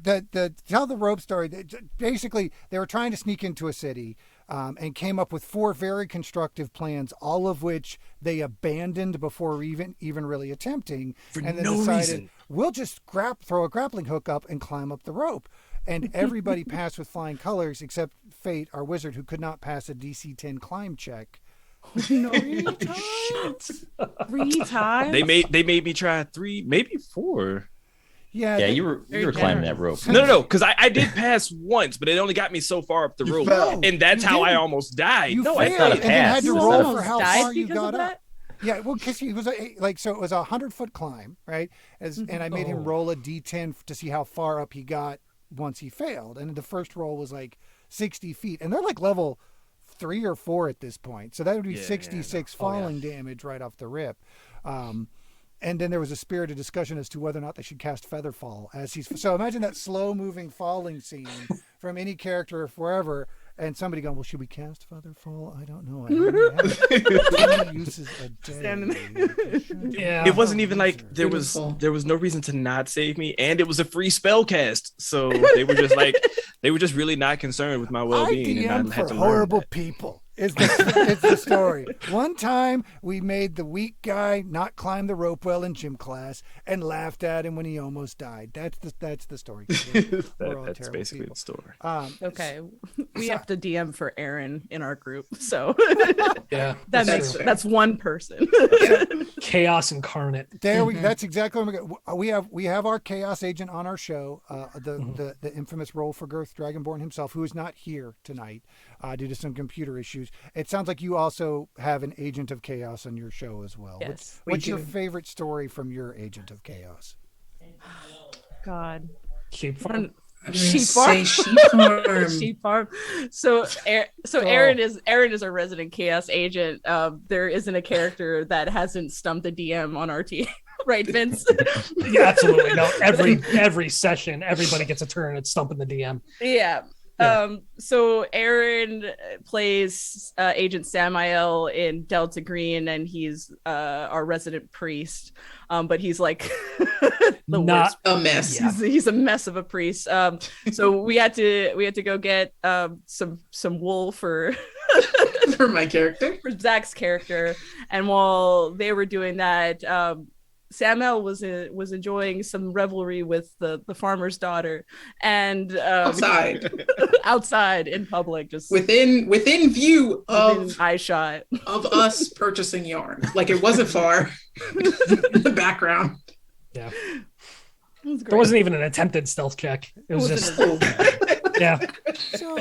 The tell the rope story. Basically, they were trying to sneak into a city. And came up with 4 very constructive plans, all of which they abandoned before even really attempting, and then decided we'll just throw a grappling hook up and climb up the rope. And everybody passed with flying colors except Fate, our wizard, who could not pass a DC 10 climb check. No, 3 times. They made me try 3, maybe 4. Yeah, you were climbing that rope. No, because I did pass once, but it only got me so far up the rope, and that's how I almost died. You failed, not a pass. And you had to roll for how far you got up. Yeah, well, because he was so it was a 100-foot climb, right? And I made him roll a D10 to see how far up he got once he failed, and the first roll was like 60 feet, and they're like level 3 or 4 at this point, so that would be 66 falling damage right off the rip. And then there was a spirited discussion as to whether or not they should cast Featherfall as so imagine that slow moving falling scene from any character or wherever, and somebody going, well, should we cast Featherfall? I don't know. I have uses a day. It wasn't even like there was no reason to not save me, and it was a free spell cast, so they were just really not concerned with my well-being. I DM for horrible people. It's the story. One time we made the weak guy not climb the rope well in gym class and laughed at him when he almost died. That's the story. That's basically the story. Okay, we have to DM for Aaron in our group, so yeah, that's one person. Chaos incarnate. That's exactly what we have our chaos agent on our show, the infamous Roll for Girth Dragonborn himself, who is not here tonight due to some computer issues. It sounds like you also have an Agent of Chaos on your show as well. Yes, what's your favorite story from your Agent of Chaos? God. Sheep farm. Sheep farm. Sheep farm. So Aaron is our resident chaos agent. There isn't a character that hasn't stumped the DM on our team. Right, Vince? Yeah, absolutely. No, every session, everybody gets a turn at stumping the DM. Yeah. So Aaron plays Agent Samael in Delta Green, and he's our resident priest. But he's like worst. A mess. Yeah. He's a mess of a priest. So we had to go get some wool for my character, for Zach's character, and while they were doing that, Samael was enjoying some revelry with the farmer's daughter, and outside in public, just within view of eye shot of us purchasing yarn. Like it wasn't far in the background. Yeah, there wasn't even an attempted stealth check. It was just yeah. So,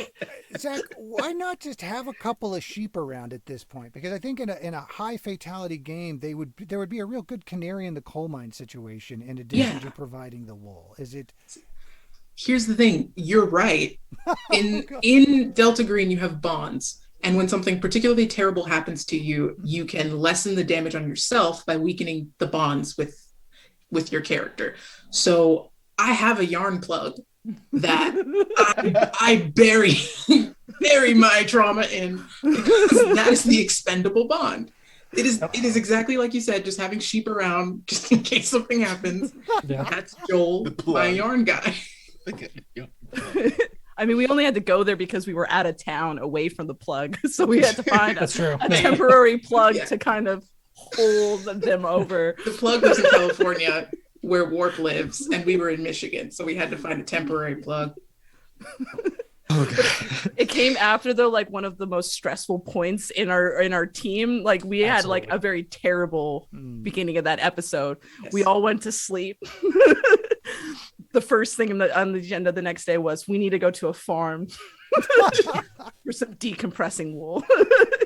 Zach, why not just have a couple of sheep around at this point? Because I think in a high fatality game, there would be a real good canary in the coal mine situation in addition to providing the wool. Is it? Here's the thing. You're right. In Delta Green, you have bonds. And when something particularly terrible happens to you, you can lessen the damage on yourself by weakening the bonds with your character. So I have a yarn plug that I bury my trauma in, because that is the expendable bond. It is exactly like you said, just having sheep around just in case something happens. Yeah. That's Joel, my yarn guy. I mean, we only had to go there because we were out of town away from the plug. So we had to find a temporary plug to kind of hold them over. The plug was in California, where Warp lives, and we were in Michigan, so we had to find a temporary plug. It came after though, like one of the most stressful points in our team. Like we had like a very terrible beginning of that episode. Yes. We all went to sleep. The first thing on the agenda the next day was we need to go to a farm for some decompressing wool.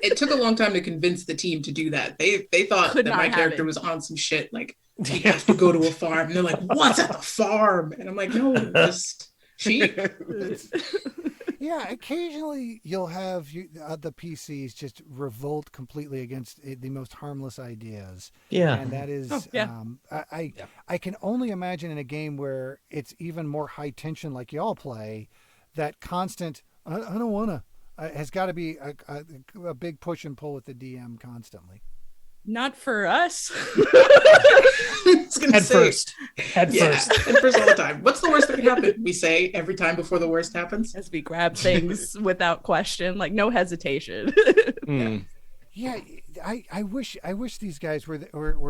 It took a long time to convince the team to do that. They thought Could that not my have character it. was on some shit like we have to go to a farm. And they're like, "What's at the farm?" And I'm like, "No, just sheep." Yeah, occasionally you'll have the PCs just revolt completely against the most harmless ideas. Yeah. And that is, I can only imagine in a game where it's even more high tension like y'all play, that constant, I don't want to, has got to be a big push and pull with the DM constantly. Not for us. Head first Head first all the time. What's the worst that could happen? We say every time before the worst happens. As we grab things without question, like no hesitation. Yeah, I wish these guys were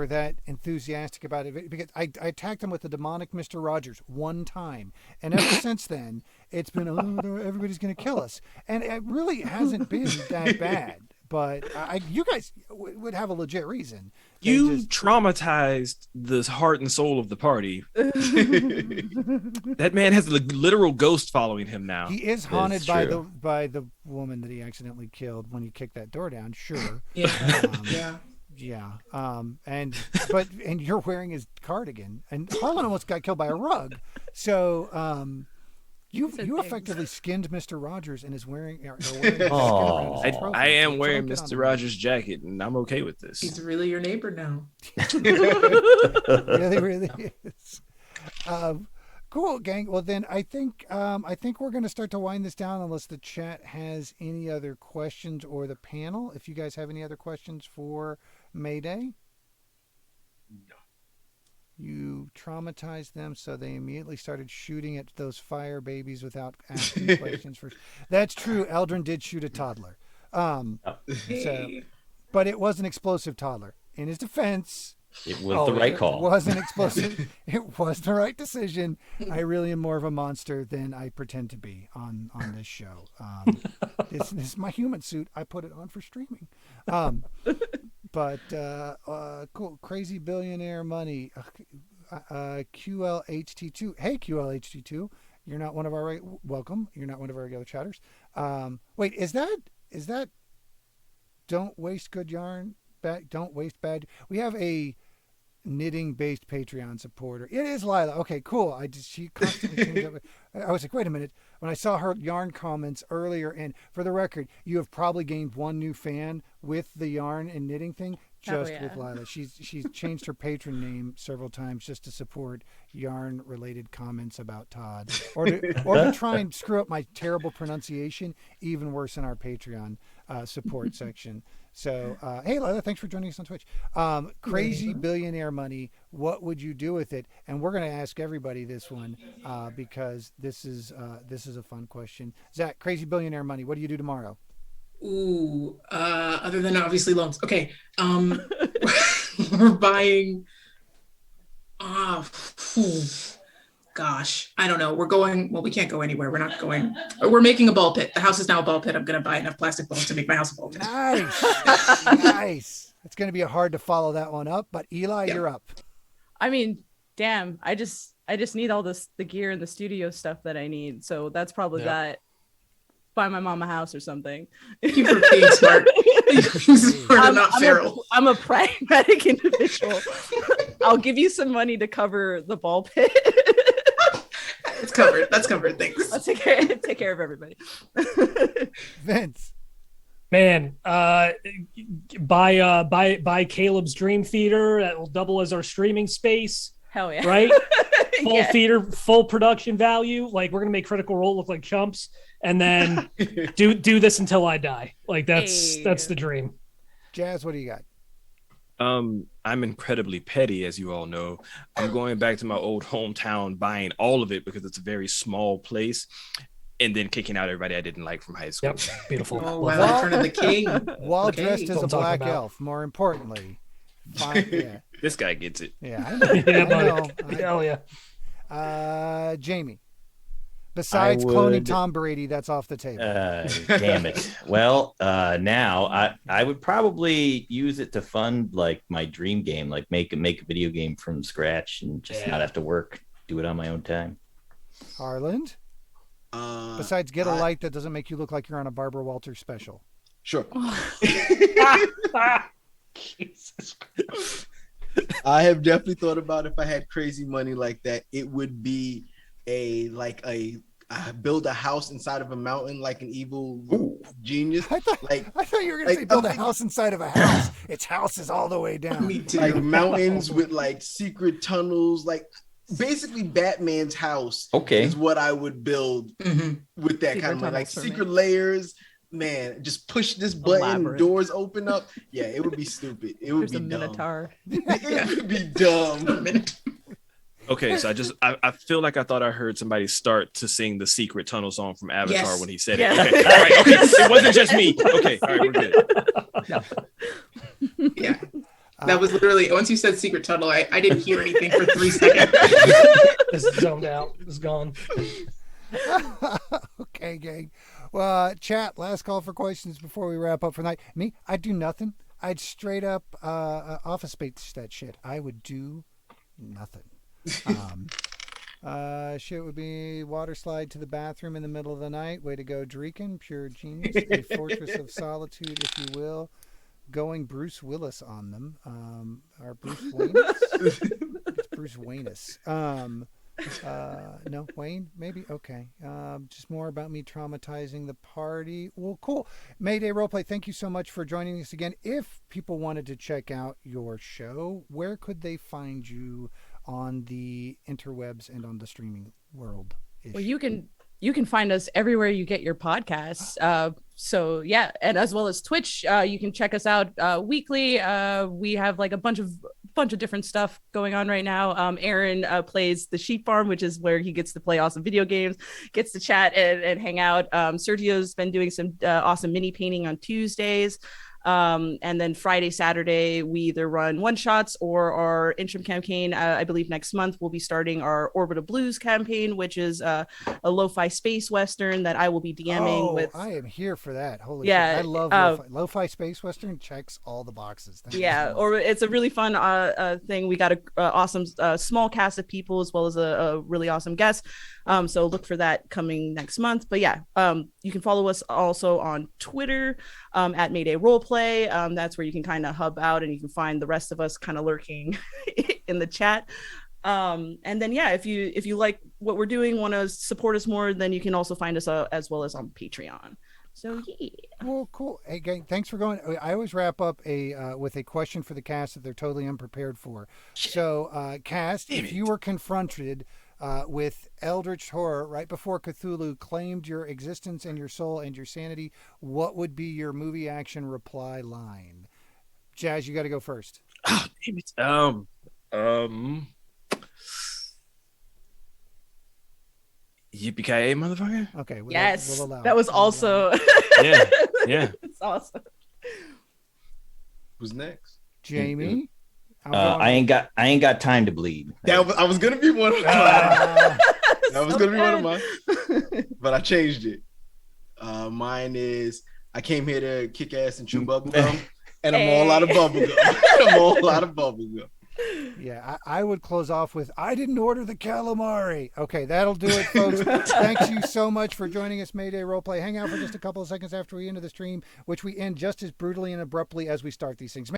that enthusiastic about it, because I attacked them with the demonic Mr. Rogers one time, and ever since then it's been everybody's going to kill us, and it really hasn't been that bad. But you guys would have a legit reason. You traumatized the heart and soul of the party. That man has a literal ghost following him now. He is haunted by the woman that he accidentally killed when he kicked that door down. Sure. Yeah. And you're wearing his cardigan, and Harlan almost got killed by a rug. So you effectively skinned Mr. Rogers and is weaing a skin around his throat. I am wearing Mr. Rogers' jacket, and I'm okay with this. He's really your neighbor now. really is. Cool, gang. Well, then I think we're going to start to wind this down, unless the chat has any other questions, or the panel. If you guys have any other questions for Mayday. No. You traumatized them, so they immediately started shooting at those fire babies without asking questions first. That's true. Eldrin did shoot a toddler. But it was an explosive toddler. In his defense, it was the right call. It wasn't explosive. It was the right decision. I really am more of a monster than I pretend to be on this show. This is my human suit. I put it on for streaming. But cool. Crazy billionaire money. QLHT2. Hey, QLHT2. You're not one of our welcome. You're not one of our regular chatters. Wait, is that don't waste good yarn? Don't waste bad. We have a knitting based Patreon supporter. It is Lila. Okay, cool. She constantly changed up. I was like, wait a minute. When I saw her yarn comments earlier, and for the record, you have probably gained one new fan with the yarn and knitting thing, just with Lila. She's changed her patron name several times just to support yarn related comments about Todd, or to try and screw up my terrible pronunciation even worse in our Patreon support section. So, hey, Lila, thanks for joining us on Twitch. Crazy billionaire money. What would you do with it? And we're going to ask everybody this one because this is a fun question. Zach, crazy billionaire money. What do you do tomorrow? Ooh, other than obviously loans. Okay. We're buying. Gosh, I don't know. We're going. Well, we can't go anywhere. We're not going. We're making a ball pit. The house is now a ball pit. I'm going to buy enough plastic balls to make my house a ball pit. Nice, nice. It's going to be hard to follow that one up. But Eli, you're up. I mean, damn. I just need all the gear and the studio stuff that I need. So that's probably that. Buy my mom a house or something. Thank you for being smart. Not feral. I'm a pragmatic individual. I'll give you some money to cover the ball pit. It's covered. That's covered. Thanks. I'll take care of everybody. Vince. Man, buy Caleb's Dream Theater. That will double as our streaming space. Hell yeah. Right? Full theater, full production value. Like, we're gonna make Critical Role look like chumps, and then do this until I die. Like, that's the dream. Jazz, what do you got? I'm incredibly petty, as you all know. I'm going back to my old hometown, buying all of it because it's a very small place, and then kicking out everybody I didn't like from high school. Yep, beautiful. Oh, wow, in front of the king. While dressed as a black elf, more importantly. This guy gets it. Yeah, I know. Yeah, I know. Hell yeah. Jamie. Besides I cloning would- Tom Brady, that's off the table. Damn it. Well, now I would probably use it to fund like my dream game, like make a video game from scratch and just not have to work, do it on my own time. Harland? Besides, get a light that doesn't make you look like you're on a Barbara Walters special. Sure. Jesus. I have definitely thought about if I had crazy money like that, it would be I build a house inside of a mountain like an evil genius. I thought you were going to say build a house inside of a house. Its house is all the way down. Me too. Like mountains with like secret tunnels, like basically Batman's house. Okay. Is what I would build with that Secret kind of money. Like tunnels for secret me. layers. Man, just push this button, Elaborate. doors open up. Yeah, it would be stupid. It would There's a be dumb. minotaur. It would be dumb. Okay, so I feel like I thought I heard somebody start to sing the Secret Tunnel song from Avatar Yes. when he said Yeah. it. Okay, all right, okay. It wasn't just me. Okay, all right, we're good. Yeah. That was literally, once you said secret tunnel, I didn't hear anything for 3 seconds. It's zoned out. It's gone. Okay, gang. Well, chat, last call for questions before we wrap up for the night. Me, I'd do nothing. I'd straight up office space that shit. I would do nothing. Shit would be water slide to the bathroom in the middle of the night. Way to go, Dreeken. Pure genius. A fortress of solitude, if you will. Going Bruce Willis on them. Or Bruce Wayne? It's Bruce Wayne-us. No, Wayne, maybe? Okay. Just more about me traumatizing the party. Well, cool. Mayday Roleplay, thank you so much for joining us again. If people wanted to check out your show, where could they find you on the interwebs and on the streaming world? Well, you can find us everywhere you get your podcasts. So yeah, and as well as Twitch, you can check us out weekly. We have like a bunch of different stuff going on right now. Aaron plays the Sheep Farm, which is where he gets to play awesome video games, gets to chat and hang out. Sergio's been doing some awesome mini painting on Tuesdays. And then Friday, Saturday, we either run one shots or our interim campaign. I believe next month we'll be starting our Orbit of Blues campaign, which is a lo-fi space western that I will be DMing with. I am here for that. Holy Yeah, shit. I love lo-fi space western. Checks all the boxes. Thank you Yeah, so much. or it's a really fun thing. We got a awesome small cast of people as well as a really awesome guest. So look for that coming next month. But yeah, you can follow us also on Twitter at Mayday Roleplay. That's where you can kind of hub out and you can find the rest of us kind of lurking in the chat. And then yeah, if you like what we're doing, want to support us more, then you can also find us as well as on Patreon. So yeah. Well, cool. Hey, gang, thanks for going. I always wrap up with a question for the cast that they're totally unprepared for. So, cast, if you were confronted with Eldritch Horror right before Cthulhu claimed your existence and your soul and your sanity, what would be your movie action reply line? Jazz, you got to go first. Oh, damn it. Yippee-ki-yay, motherfucker. Okay. Yes, we'll allow that it. was We'll allow also. Yeah, yeah. It's awesome. Who's next? Jamie. I ain't got time to bleed. I was gonna be one of mine. Uh, That was gonna be one of mine, but I changed it. Mine is I came here to kick ass and chew bubblegum, and I'm all out of bubblegum. I'm all out of bubblegum. Yeah, I would close off with, I didn't order the calamari. Okay, that'll do it, folks. Thanks you so much for joining us, Mayday Roleplay. Hang out for just a couple of seconds after we end the stream, which we end just as brutally and abruptly as we start these things.